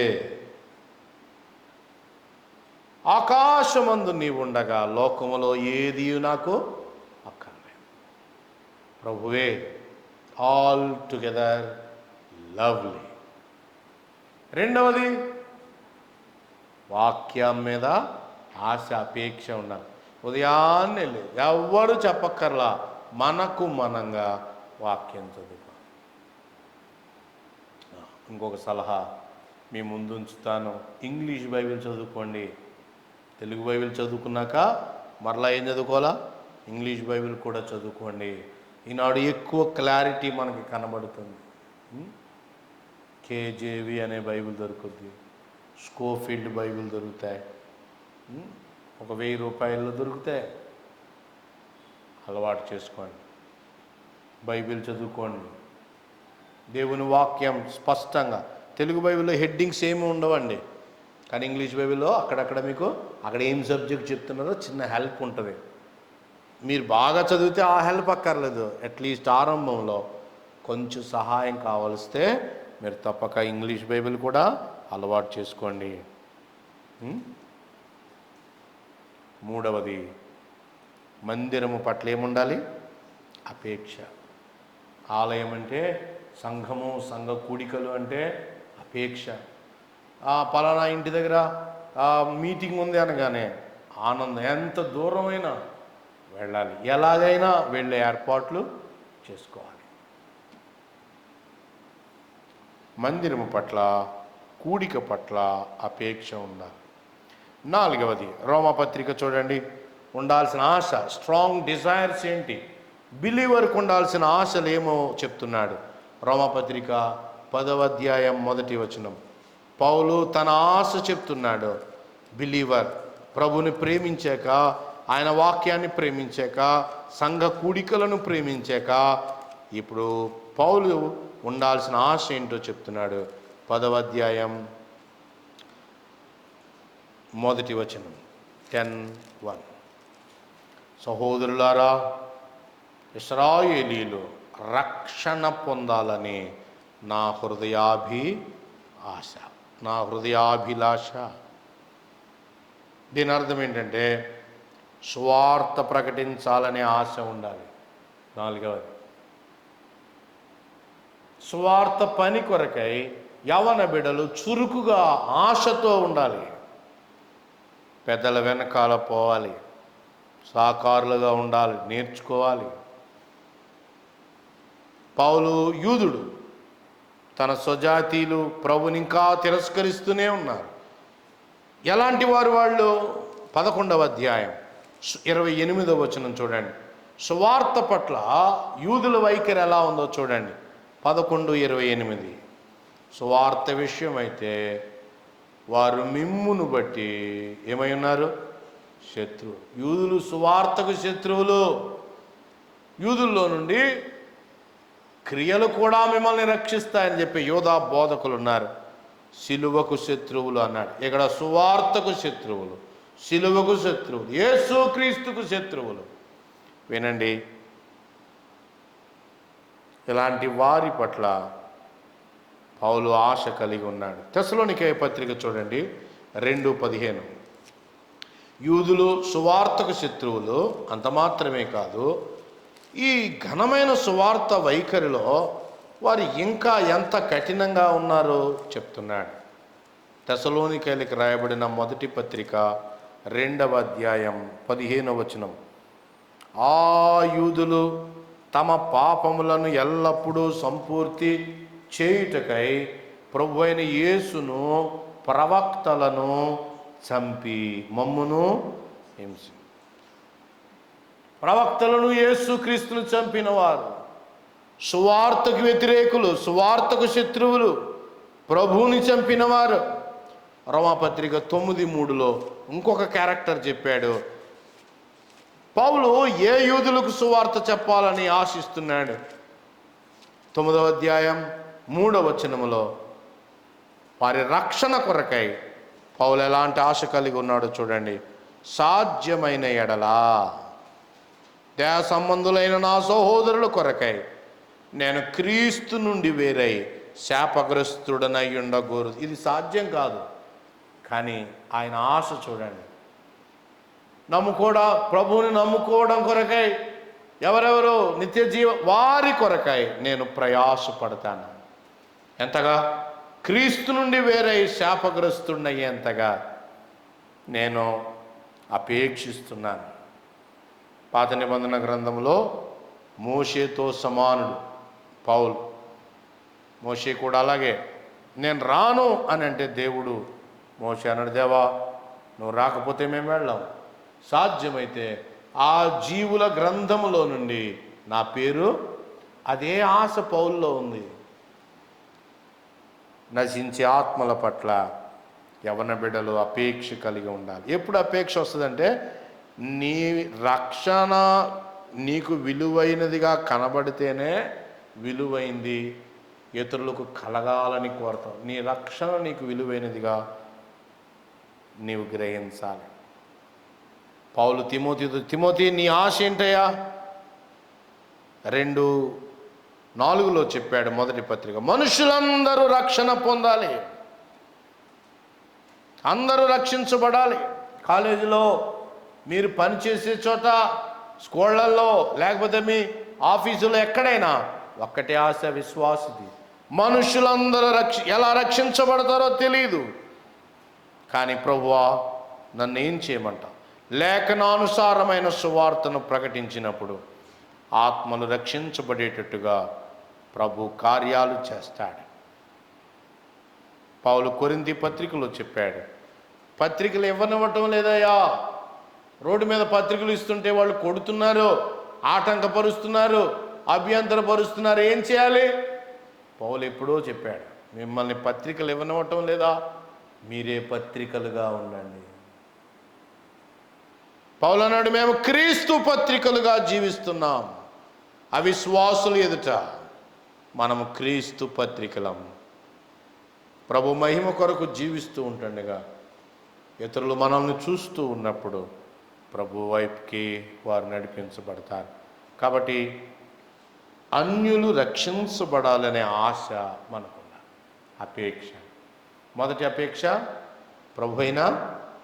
ఆకాశమందు నీవుండగా లోకములో ఏది నాకు అక్కర్లేదు. ప్రభువే ఆల్ టుగెదర్ లవ్లీ. రెండవది వాక్యం మీద ఆశ అపేక్ష ఉండాలి. ఉదయాన్నే లేదు, ఎవ్వరు చెప్పక్కర్లా, మనకు మనంగా వాక్యం చదువుకో. ఇంకొక సలహా మీ ముందు ఉంచుతాను. ఇంగ్లీష్ బైబిల్ చదువుకోండి. తెలుగు బైబిల్ చదువుకున్నాక మరలా ఏం చదువుకోవాలా? ఇంగ్లీష్ బైబిల్ కూడా చదువుకోండి. ఈనాడు ఎక్కువ క్లారిటీ మనకి కనబడుతుంది. కేజేవి అనే బైబిల్ దొరుకుద్ది, స్కోఫీల్డ్ బైబిల్ దొరుకుతాయి. ఒక 1000 రూపాయలు దొరికితే అలవాటు చేసుకోండి. బైబిల్ చదువుకోండి. దేవుని వాక్యం స్పష్టంగా, తెలుగు బైబిల్లో హెడ్డింగ్స్ ఏమి ఉండవండి, కానీ ఇంగ్లీష్ బైబిల్లో అక్కడక్కడ మీకు అక్కడ ఏం సబ్జెక్ట్ చెప్తున్నారో చిన్న హెల్ప్ ఉంటుంది. మీరు బాగా చదివితే ఆ హెల్ప్ అక్కర్లేదు, అట్లీస్ట్ ఆరంభంలో కొంచెం సహాయం కావలిస్తే మీరు తప్పక ఇంగ్లీష్ బైబిల్ కూడా అలవాటు చేసుకోండి. మూడవది, మందిరము పట్ల ఏముండాలి? అపేక్ష. ఆలయం అంటే సంఘము, సంఘ కూడికలు అంటే అపేక్ష. పలానా ఇంటి దగ్గర మీటింగ్ ఉంది అనగానే ఆనందం, ఎంత దూరమైనా వెళ్ళాలి, ఎలాగైనా వెళ్ళే ఏర్పాట్లు చేసుకోవాలి. మందిరము పట్ల, కూడిక పట్ల అపేక్ష ఉండాలి. నాలుగవది, రోమాపత్రిక చూడండి, ఉండాల్సిన ఆశ, స్ట్రాంగ్ డిజైర్స్ ఏంటి? బిలీవర్కి ఉండాల్సిన ఆశలు ఏమో చెప్తున్నాడు. రోమాపత్రిక 10వ అధ్యాయం 1వ వచనం. పౌలు తన ఆశ చెప్తున్నాడు. బిలీవర్ ప్రభుని ప్రేమించాక, ఆయన వాక్యాన్ని ప్రేమించాక, సంఘ కూడికలను ప్రేమించాక, ఇప్పుడు పౌలు ఉండాల్సిన ఆశ ఏంటో చెప్తున్నాడు. 10వ అధ్యాయం 1వ వచనం, 10:1. సహోదరులారా, ఇశ్రాయేలీయులు రక్షణ పొందాలని నా హృదయాభిలాష. దీని అర్థం ఏంటంటే సువార్త ప్రకటించాలనే ఆశ ఉండాలి. నాలుగవది, సువార్త పని కొరకై యవన బిడ్డలు చురుకుగా ఆశతో ఉండాలి. పెద్దల వెనకాల పోవాలి, సహకారులుగా ఉండాలి, నేర్చుకోవాలి. పౌలు యూదుడు, తన స్వజాతీయులు ప్రభుని ఇంకా తిరస్కరిస్తూనే ఉన్నారు. ఎలాంటి వారు వాళ్ళు? 11వ అధ్యాయం 28వ వచనం చూడండి. సువార్త పట్ల యూదుల వైఖరి ఎలా ఉందో చూడండి. 11:28. సువార్త విషయం అయితే వారు మిమ్మును బట్టి ఏమై ఉన్నారు? శత్రువు. యూదులు సువార్తకు శత్రువులు. యూదుల్లో నుండి క్రియలు కూడా మిమ్మల్ని రక్షిస్తాయని చెప్పి యోధా బోధకులు ఉన్నారు. సిలువకు శత్రువులు అన్నాడు. ఇక్కడ సువార్తకు శత్రువులు, సిలువకు శత్రువులు, యేసుక్రీస్తుకు శత్రువులు. వినండి, ఇలాంటి వారి పట్ల పౌలు ఆశ కలిగి ఉన్నాడు. తెస్సలోనికే పత్రిక చూడండి, 2:15. యూదులు సువార్తకు శత్రువులు, అంత మాత్రమే కాదు, ఈ ఘనమైన సువార్త వైఖరిలో వారు ఇంకా ఎంత కఠినంగా ఉన్నారో చెప్తున్నాడు. తెస్సలోనికేయులకు రాయబడిన మొదటి పత్రిక 2వ అధ్యాయం 15వ వచనం. ఆ యూదులు తమ పాపములను ఎల్లప్పుడూ సంపూర్తి చేయుటకై ప్రభువైన యేసును ప్రవక్తలను చంపి మమ్మును హింసి. ప్రవక్తలను, యేసుక్రీస్తును చంపిన వారు సువార్తకు వ్యతిరేకులు, సువార్తకు శత్రువులు, ప్రభువుని చంపిన వారు. రోమాపత్రిక 9:3లో ఇంకొక క్యారెక్టర్ చెప్పాడు. పౌలు ఏ యూదులకు సువార్త చెప్పాలని ఆశిస్తున్నాడు? 9వ అధ్యాయం 3వ వచనములో వారి రక్షణ కొరకై పౌలు ఎలాంటి ఆశ కలిగి ఉన్నాడో చూడండి. సాధ్యమైన ఎడలా దేహ సంబంధులైన నా సహోదరుల కొరకై నేను క్రీస్తు నుండి వేరై శాపగ్రస్తుడనై ఉండగోరు. ఇది సాధ్యం కాదు, కానీ ఆయన ఆశ చూడండి. ప్రభువుని నమ్ముకోవడం కొరకై ఎవరెవరు నిత్య వారి కొరకై నేను ప్రయాసపడతాను. ఎంతగా? క్రీస్తు నుండి వేరై శాపగ్రస్తుడయ్యేంతగా నేను అపేక్షిస్తున్నాను. పాత నిబంధన గ్రంథంలో మోషేతో సమానుడు పౌలు. మోషే కూడా అలాగే, నేను రాను అని అంటే దేవుడు మోషే అన్నాడు, దేవా నువ్వు రాకపోతే మేము వెళ్ళాం, సాధ్యమైతే ఆ జీవుల గ్రంథములో నుండి నా పేరు. అదే ఆశ పౌల్లో ఉంది. నశించే ఆత్మల పట్ల యవన బిడ్డలు అపేక్ష కలిగి ఉండాలి. ఎప్పుడు అపేక్ష వస్తుందంటే నీ రక్షణ నీకు విలువైనదిగా కనబడితేనే విలువైంది ఇతరులకు కలగాలని కోరతావు. నీ రక్షణ నీకు విలువైనదిగా నీవు గ్రహించాలి. పౌలు తిమోతి నీ ఆశ ఏంటయ్యా? 2:4 చెప్పాడు మొదటి పత్రిక, మనుషులందరూ రక్షణ పొందాలి, అందరూ రక్షించబడాలి. కాలేజీలో, మీరు పనిచేసే చోట, స్కూళ్ళల్లో, లేకపోతే మీ ఆఫీసులో, ఎక్కడైనా ఒక్కటే ఆశ విశ్వాసది. మనుషులందరూ ఎలా రక్షించబడతారో తెలియదు, కానీ ప్రభువా నన్ను ఏం చేయమంటావు? లేఖనానుసారమైన సువార్తను ప్రకటించినప్పుడు ఆత్మలు రక్షించబడేటట్టుగా ప్రభు కార్యాలు చేస్తాడు. పౌలు కొరింథీ పత్రికలో చెప్పాడు, పత్రికలు ఇవ్వనివ్వటం లేదయ్యా. రోడ్డు మీద పత్రికలు ఇస్తుంటే వాళ్ళు కొడుతున్నారు, ఆటంకపరుస్తున్నారు, అభ్యంతరపరుస్తున్నారు. ఏం చేయాలి? పౌలు ఎప్పుడో చెప్పాడు, మిమ్మల్ని పత్రికలు ఇవ్వనివ్వటం లేదా, మీరే పత్రికలుగా ఉండండి. పౌలు అన్నాడు, మేము క్రీస్తు పత్రికలుగా జీవిస్తున్నాం. అవిశ్వాసులు ఎదుట మనము క్రీస్తు పత్రికలం. ప్రభు మహిమ కొరకు జీవిస్తూ ఉంటుండగా ఇతరులు మనల్ని చూస్తూ ఉన్నప్పుడు ప్రభు వైపుకి వారు నడిపించబడతారు. కాబట్టి అన్యులు రక్షించబడాలనే ఆశ మనకున్న అపేక్ష. మొదటి అపేక్ష ప్రభు అయిన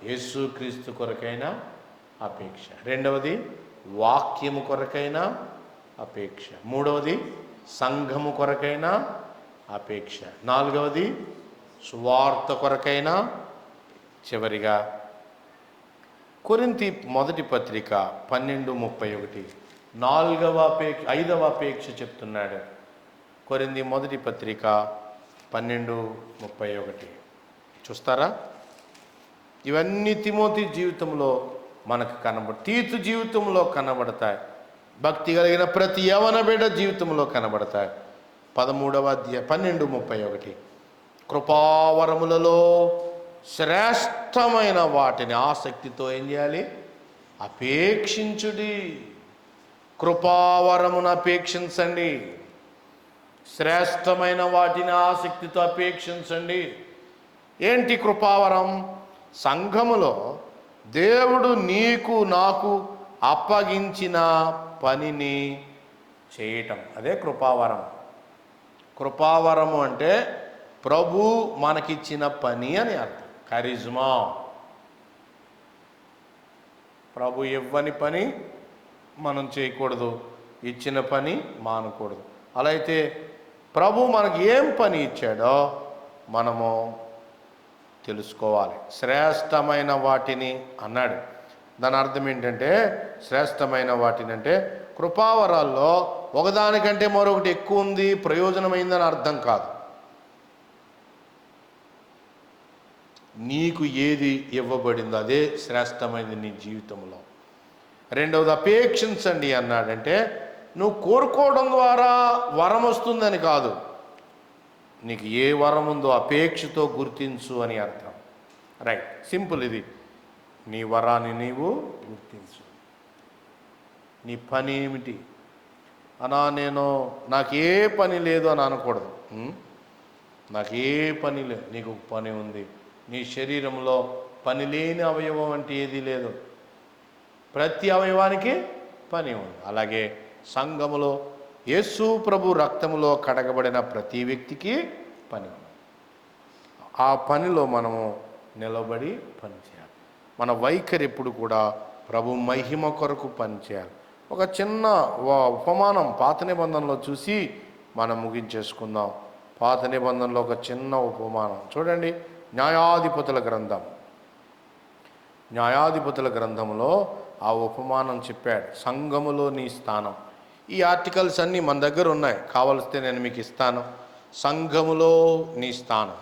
యేసుక్రీస్తు కొరకైన అపేక్ష. రెండవది వాక్యము కొరకైన అపేక్ష. మూడవది సంఘము కొరకైన అపేక్ష. నాలుగవది సువార్త కొరకైన. చివరిగా కొరింథీ మొదటి పత్రిక 12:31 5వ అపేక్ష చెప్తున్నాడు. కొరింథీ మొదటి పత్రిక 12:31 చూస్తారా? ఇవన్నీ తిమోతి జీవితంలో మనకు తీతు జీవితంలో కనబడతాయి. భక్తి కలిగిన ప్రతి యవన బిడ్డ జీవితంలో కనబడతాయి. 12:31 కృపావరములలో శ్రేష్టమైన వాటిని ఆసక్తితో ఏం చేయాలి? అపేక్షించుడి. కృపావరమును అపేక్షించండి, శ్రేష్టమైన వాటిని ఆసక్తితో అపేక్షించండి. ఏంటి కృపావరం? సంఘములో దేవుడు నీకు నాకు అప్పగించిన పనిని చేయటం, అదే కృపావరం. కృపావరము అంటే ప్రభు మనకిచ్చిన పని అని అర్థం. కరిజ్మా. ప్రభు ఇవ్వని పని మనం చేయకూడదు, ఇచ్చిన పని మానకూడదు. అలా అయితే ప్రభు మనకి ఏం పని ఇచ్చాడో మనము తెలుసుకోవాలి. శ్రేష్టమైన వాటిని అన్నాడు. దాని అర్థం ఏంటంటే, శ్రేష్టమైన వాటిని అంటే కృపావరాల్లో ఒకదానికంటే మరొకటి ఎక్కువ ఉంది, ప్రయోజనమైందని అర్థం కాదు. నీకు ఏది ఇవ్వబడిందో అదే శ్రేష్టమైనది నీ జీవితంలో. రెండవది అపేక్షించండి అన్నాడంటే నువ్వు కోరుకోవడం ద్వారా వరం వస్తుందని కాదు, నీకు ఏ వరం ఉందో అపేక్షతో గుర్తించు అని అర్థం. Right, simple. ఇది నీ వరాన్ని నీవు గుర్తించు. నీ పని ఏమిటి అనా? నాకు ఏ పని లేదు అని అనకూడదు. నాకు ఏ పని లేదు. నీకు పని ఉంది. నీ శరీరంలో పని లేని అవయవం అంటే ఏదీ లేదు. ప్రతి అవయవానికి పని ఉంది. అలాగే సంఘములో యేసు ప్రభు రక్తములో కడగబడిన ప్రతి వ్యక్తికి పని ఉంది. ఆ పనిలో మనము నిలబడి పనిచేయాలి. మన వైఖరి ఎప్పుడు కూడా ప్రభు మహిమ కొరకు పనిచేయాలి. ఒక చిన్న ఉపమానం పాత నిబంధనలో చూసి మనం ముగించేసుకుందాం. పాత నిబంధనలో ఒక చిన్న ఉపమానం చూడండి. న్యాయాధిపతుల గ్రంథంలో ఆ ఉపమానం చెప్పాడు. సంఘములో నీ స్థానం. ఈ ఆర్టికల్స్ అన్నీ మన దగ్గర ఉన్నాయి, కావలిస్తే నేను మీకు ఇస్తాను. సంఘములో నీ స్థానం.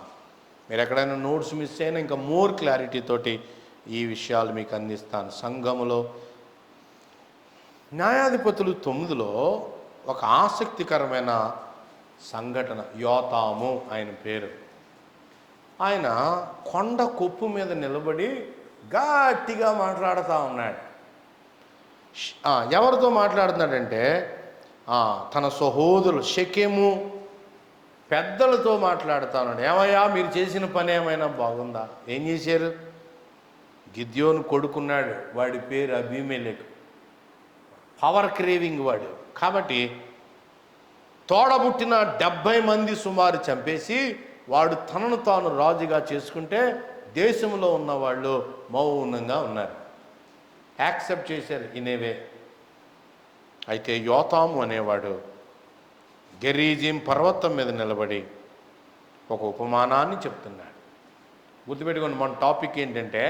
మీరు ఎక్కడైనా నోట్స్ మిస్ అయినా ఇంకా మోర్ క్లారిటీ తోటి ఈ విషయాలు మీకు అందిస్తాను. సంఘములో న్యాయాధిపతులు 9లో ఒక ఆసక్తికరమైన సంఘటన. యోతాము ఆయన పేరు. ఆయన కొండ కొప్పు మీద నిలబడి గట్టిగా మాట్లాడుతూ ఉన్నాడు. ఎవరితో మాట్లాడుతున్నాడంటే తన సహోదరులు షెకెము పెద్దలతో మాట్లాడుతూ ఉన్నాడు. ఏమయ్యా, మీరు చేసిన పని ఏమైనా బాగుందా? ఏం చేశారు? గిద్యోను కొడుకున్నాడు, వాడి పేరు అబీమెలెకు, పవర్ క్రేవింగ్ వాడు. కాబట్టి తోడబుట్టిన 70 మంది సుమారు చంపేసి వాడు తనను తాను రాజుగా చేసుకుంటే దేశంలో ఉన్న వాళ్ళు మౌనంగా ఉన్నారు, యాక్సెప్ట్ చేశారు ఇనేవే. అయితే యోతాము అనేవాడు గెరీజీం పర్వతం మీద నిలబడి ఒక ఉపమానాన్ని చెప్తున్నాడు. గుర్తుపెట్టుకోండి, మన టాపిక్ ఏంటంటే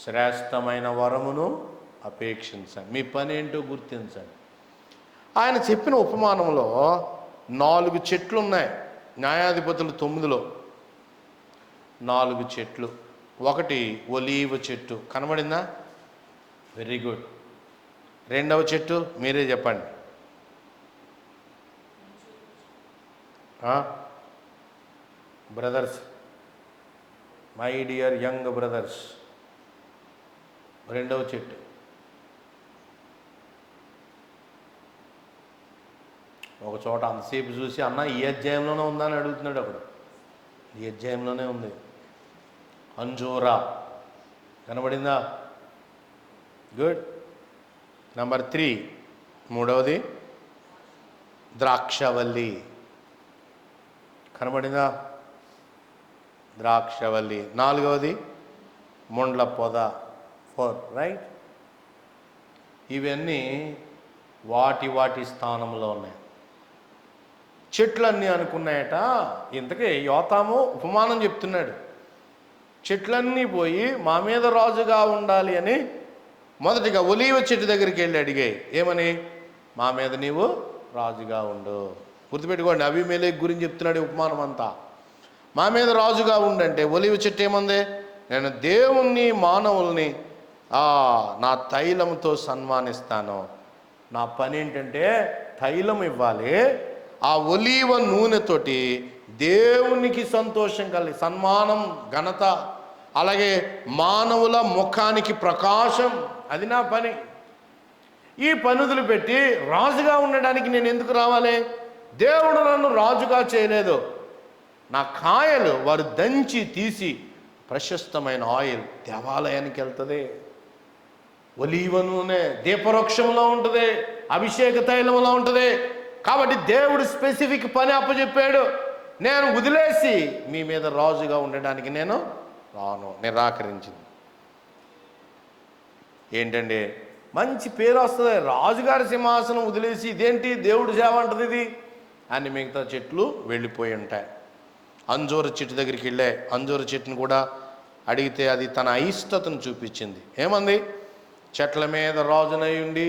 శ్రేష్టమైన వరమును అపేక్షించండి, మీ పని ఏంటో గుర్తించండి. ఆయన చెప్పిన ఉపమానంలో 4 చెట్లు ఉన్నాయి. న్యాయాధిపతులు 9లో 4 చెట్లు. ఒకటి ఒలీవ చెట్టు, కనబడిందా? Very good. రెండవ చెట్టు మీరే చెప్పండి. Brothers, my dear young brothers, రెండవ చెట్టు ఒక చోట అంతసేపు చూసి, అన్న ఈ అధ్యాయంలోనే ఉందని అడుగుతున్నాడు. అప్పుడు ఈ అధ్యాయంలోనే ఉంది. అంజూరా కనబడిందా? గుడ్. నెంబర్ 3, మూడవది ద్రాక్షవల్లి, కనబడిందా? ద్రాక్షవల్లి. 4వది ముండ్ల పొద, 4, రైట్. ఇవన్నీ వాటి స్థానంలో ఉన్నాయి. చెట్లన్నీ అనుకున్నాయట. ఇంతకీ యోతాము ఉపమానం చెప్తున్నాడు. చెట్లన్నీ పోయి మా మీద రాజుగా ఉండాలి అని మొదటిగా ఒలీవ చెట్టు దగ్గరికి వెళ్ళి అడిగాయి. ఏమని? మా మీద నీవు రాజుగా ఉండు. గుర్తుపెట్టుకోండి, అబీమెలెకు గురించి చెప్తున్నాడు ఉపమానం అంతా. మా మీద రాజుగా ఉండంటే ఒలీవ చెట్టు ఏమంది? నేను దేవుణ్ణి మానవుల్ని నా తైలంతో సన్మానిస్తాను. నా పని ఏంటంటే తైలం ఇవ్వాలి, ఆ ఒలీవ నూనెతోటి దేవునికి సంతోషం కలిగి సన్మానం, ఘనత, అలాగే మానవుల ముఖానికి ప్రకాశం, అది నా పని. ఈ పనులు పెట్టి రాజుగా ఉండడానికి నేను ఎందుకు రావాలి? దేవుడు నన్ను రాజుగా చేయలేదు. నా కాయలు వారు దంచి తీసి ప్రశస్తమైన ఆయిల్ దేవాలయానికి వెళ్తుంది. ఒలీవ నూనె దీపవృక్షంలో ఉంటుంది, అభిషేక తైలంలో ఉంటుంది. కాబట్టి దేవుడు స్పెసిఫిక్ పని అప్పచెప్పాడు. నేను వదిలేసి మీ మీద రాజుగా ఉండడానికి నేను రాను, నిరాకరించింది. ఏంటండి, మంచి పేరు వస్తుంది, రాజుగారి సింహాసనం వదిలేసి ఇదేంటి దేవుడు సేవ అంటది ఇది అని మిగతా చెట్లు వెళ్ళిపోయి ఉంటాయి. అంజూర చెట్టు దగ్గరికి వెళ్ళాయి. అంజూర చెట్టుని కూడా అడిగితే అది తన అయిష్టతను చూపించింది. ఏమంది? చెట్ల మీద రాజునై ఉండి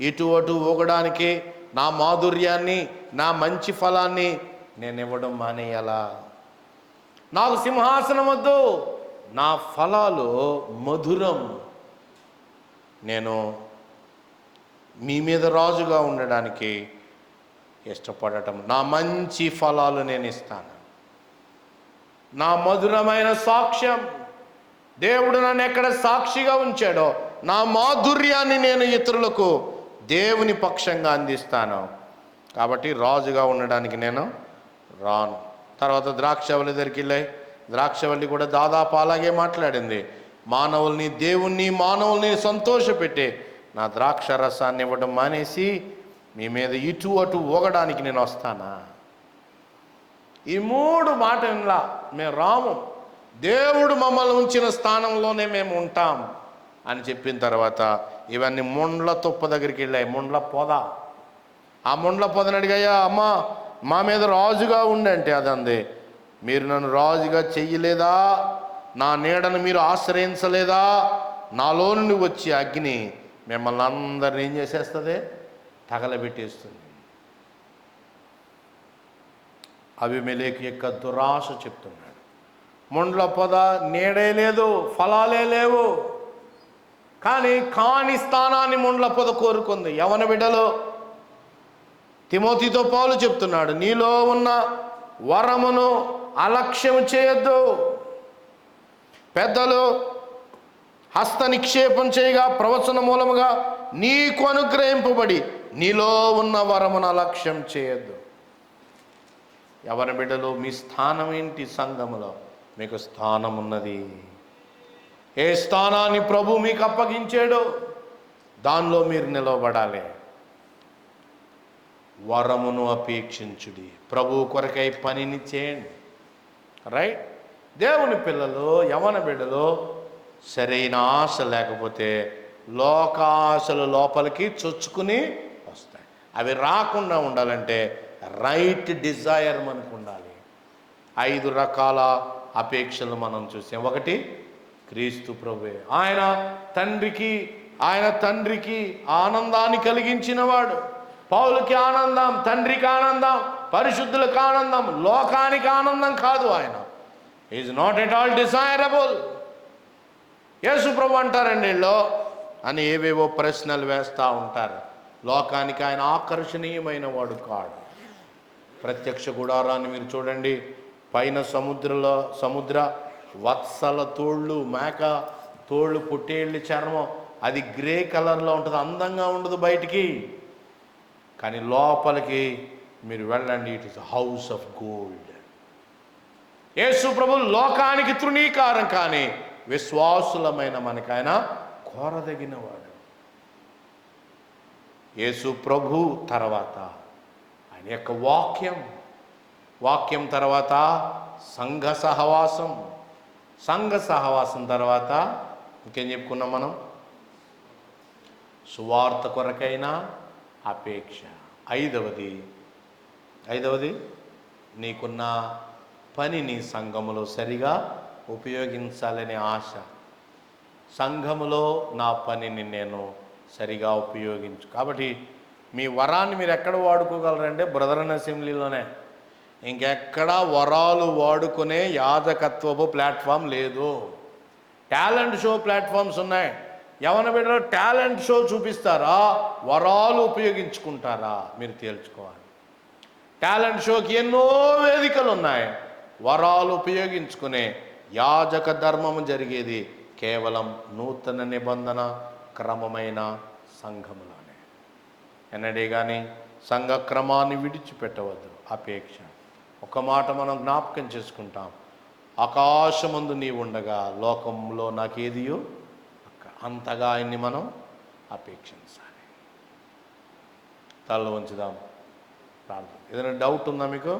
ఇటు అటు ఊగడానికి నా మాధుర్యాన్ని, నా మంచి ఫలాన్ని నేను ఇవ్వడం మానేయాలా? నాకు సింహాసనం వద్దు, నా ఫలాలు మధురం, నేను మీ మీద రాజుగా ఉండడానికి ఇష్టపడటం, నా మంచి ఫలాలు నేను ఇస్తాను, నా మధురమైన సాక్ష్యం, దేవుడు నన్ను ఎక్కడ సాక్షిగా ఉంచాడో నా మాధుర్యాన్ని నేను ఇతరులకు దేవుని పక్షంగా అందిస్తాను. కాబట్టి రాజుగా ఉండడానికి నేను రాను. తర్వాత ద్రాక్షవల్లి దగ్గరికి వెళ్ళాయి. ద్రాక్షవల్లి కూడా దాదాపు అలాగే మాట్లాడింది. మానవుల్ని, దేవుణ్ణి, మానవుల్ని సంతోషపెట్టి నా ద్రాక్ష రసాన్ని ఇవ్వడం మానేసి మీ మీద ఇటు అటు ఊగడానికి నేను వస్తానా? ఈ 3 మాటలా మేము రాము, దేవుడు మమ్మల్ని ఉంచిన స్థానంలోనే మేము ఉంటాం అని చెప్పిన తర్వాత ఇవన్నీ ముండ్ల తుప్ప దగ్గరికి వెళ్ళాయి. ముండ్ల పొద. ఆ ముండ్ల పొదని అడిగాయా, అమ్మా మా మీద రాజుగా ఉండంటే అదంది, మీరు నన్ను రాజుగా చెయ్యలేదా? నా నీడను మీరు ఆశ్రయించలేదా? నాలో నుండి వచ్చి అగ్ని మిమ్మల్ని అందరిని ఏం చేసేస్తుంది? తగలబెట్టేస్తుంది. అబీమెలెకు యొక్క దురాశ చెప్తున్నాడు. ముండ్ల పొద, నీడే లేదు, ఫలాలే లేవు, కాని స్థానాన్ని ముండ్ల పొద కోరుకుంది. యవన బిడ్డలో తిమోతితో పౌలు చెప్తున్నాడు, నీలో ఉన్న వరమును అలక్ష్యం చేయొద్దు. పెద్దలు హస్త నిక్షేపం చేయగా ప్రవచన మూలముగా నీకు అనుగ్రహింపబడి నీలో ఉన్న వరమును అలక్ష్యం చేయొద్దు. ఎవరి బిడ్డలు, మీ స్థానం ఏంటి? సంఘములో మీకు స్థానం ఉన్నది. ఏ స్థానాన్ని ప్రభు మీకు అప్పగించాడో దానిలో మీరు నిలవబడాలి. వరమును అపేక్షించుడి, ప్రభు కొరకై పనిని చేయండి. రైట్? దేవుని పిల్లలు, యవన బిడ్డలు సరైన ఆశ లేకపోతే లోకాశలు లోపలికి చొచ్చుకుని వస్తాయి. అవి రాకుండా ఉండాలంటే రైట్ డిజైర్ మనకు ఉండాలి. 5 రకాల అపేక్షలు మనం చూసాం. ఒకటి, క్రీస్తు ప్రభువే. ఆయన తండ్రికి ఆనందాన్ని కలిగించినవాడు. పౌలుకి ఆనందం, తండ్రికి ఆనందం, పరిశుద్ధులకు ఆనందం, లోకానికి ఆనందం కాదు. ఆయన is not at all desirable. Yesu ప్రభు అంటారండి వీళ్ళు అని ఏవేవో ప్రశ్నలు వేస్తూ ఉంటారు. లోకానికి ఆయన ఆకర్షణీయమైన వాడు కాడు. ప్రత్యక్ష గుడారాన్ని మీరు చూడండి, పైన సముద్ర వత్సల తోళ్ళు, మేక తోళ్ళు, పొట్టేళ్ళ చర్మం, అది గ్రే కలర్లో ఉంటుంది, అందంగా ఉండదు బయటికి. కానీ లోపలికి మీరు వెళ్ళండి, it is house of gold. Yesu ప్రభు లోకానికి తృణీకారం, కానీ విశ్వాసులమైన మనకైన కోరదగినవాడు. యేసు ప్రభు తర్వాత ఆయన యొక్క వాక్యం తర్వాత సంఘ సహవాసం తర్వాత ఇంకేం చెప్పుకున్నాం మనం? సువార్త కొరకైన అపేక్ష. ఐదవది నీకున్న పనిని సంఘములో సరిగా ఉపయోగించాలనే ఆశ. సంఘములో నా పనిని నేను సరిగా ఉపయోగించు. కాబట్టి మీ వరాన్ని మీరు ఎక్కడ వాడుకోగలరంటే బ్రదరన్ అసెంబ్లీలోనే. ఇంకెక్కడా వరాలు వాడుకునే యాజకత్వపు ప్లాట్ఫామ్ లేదు. టాలెంట్ షో ప్లాట్ఫామ్స్ ఉన్నాయి. యవన బిడ్డలో టాలెంట్ షో చూపిస్తారా, వరాలు ఉపయోగించుకుంటారా? మీరు తేల్చుకోవాలి. టాలెంట్ షోకి ఎన్నో వేదికలు ఉన్నాయి. వరాలు ఉపయోగించుకునే యాజక ధర్మము జరిగేది కేవలం నూతన నిబంధన క్రమమైన సంఘములోనే. ఎన్నడే కానీ సంఘ క్రమాన్ని విడిచిపెట్టవద్దు. అపేక్ష. ఒక మాట మనం జ్ఞాపకం చేసుకుంటాం, ఆకాశమందు నీ ఉండగా లోకంలో నాకేదియో అంతగా ఆయన్ని మనం అపేక్షించాలి. తలలో ఉంచుదాం, ప్రార్థన. ఏదైనా డౌట్ ఉందా మీకు?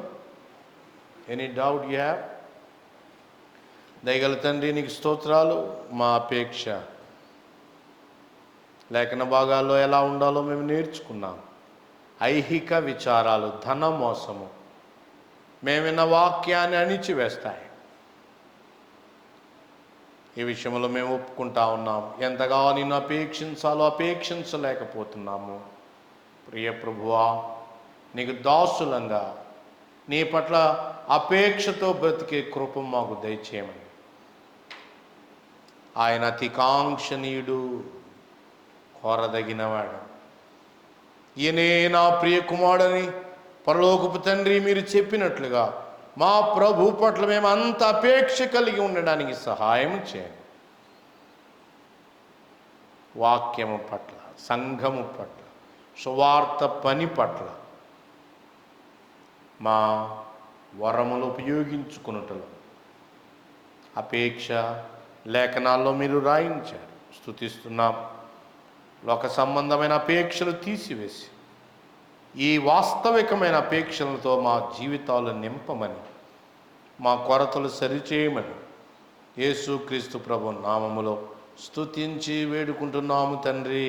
Any doubt you have? దయగల తండ్రి, నీకు స్తోత్రాలు. మా అపేక్ష లేఖన భాగాల్లో ఎలా ఉండాలో మేము నేర్చుకున్నాం. ఐహిక విచారాలు, ధన మోసము మేమిన్న వాక్యాన్ని అణిచివేస్తాయి. ఈ విషయంలో మేము ఒప్పుకుంటా ఉన్నాం. ఎంతగా నిన్ను అపేక్షించాలో అపేక్షించలేకపోతున్నాము. ప్రియ ప్రభువా, నీకు దాసులంగా నీ పట్ల అపేక్షతో బ్రతికే కృప మాకు దయచేయమని. ఆయన అతికాంక్షణీయుడు, కోరదగినవాడు. ఈయనే నా ప్రియ కుమారుడని పరలోకపు తండ్రి మీరు చెప్పినట్లుగా మా ప్రభు పట్ల మేము అంత అపేక్ష కలిగి ఉండడానికి సహాయం చేయండి. వాక్యము పట్ల, సంఘము పట్ల, సువార్త పని పట్ల మా వరములు ఉపయోగించుకున్నట్లు అపేక్ష లేఖనాల్లో మీరు రాయించారు. స్తుతిస్తున్నాం. లోక సంబంధమైన అపేక్షలు తీసివేసి ఈ వాస్తవికమైన అపేక్షలతో మా జీవితాలు నింపమని, మా కొరతలు సరిచేయమని యేసుక్రీస్తు ప్రభు నామములో స్తుతించి వేడుకుంటున్నాము తండ్రి.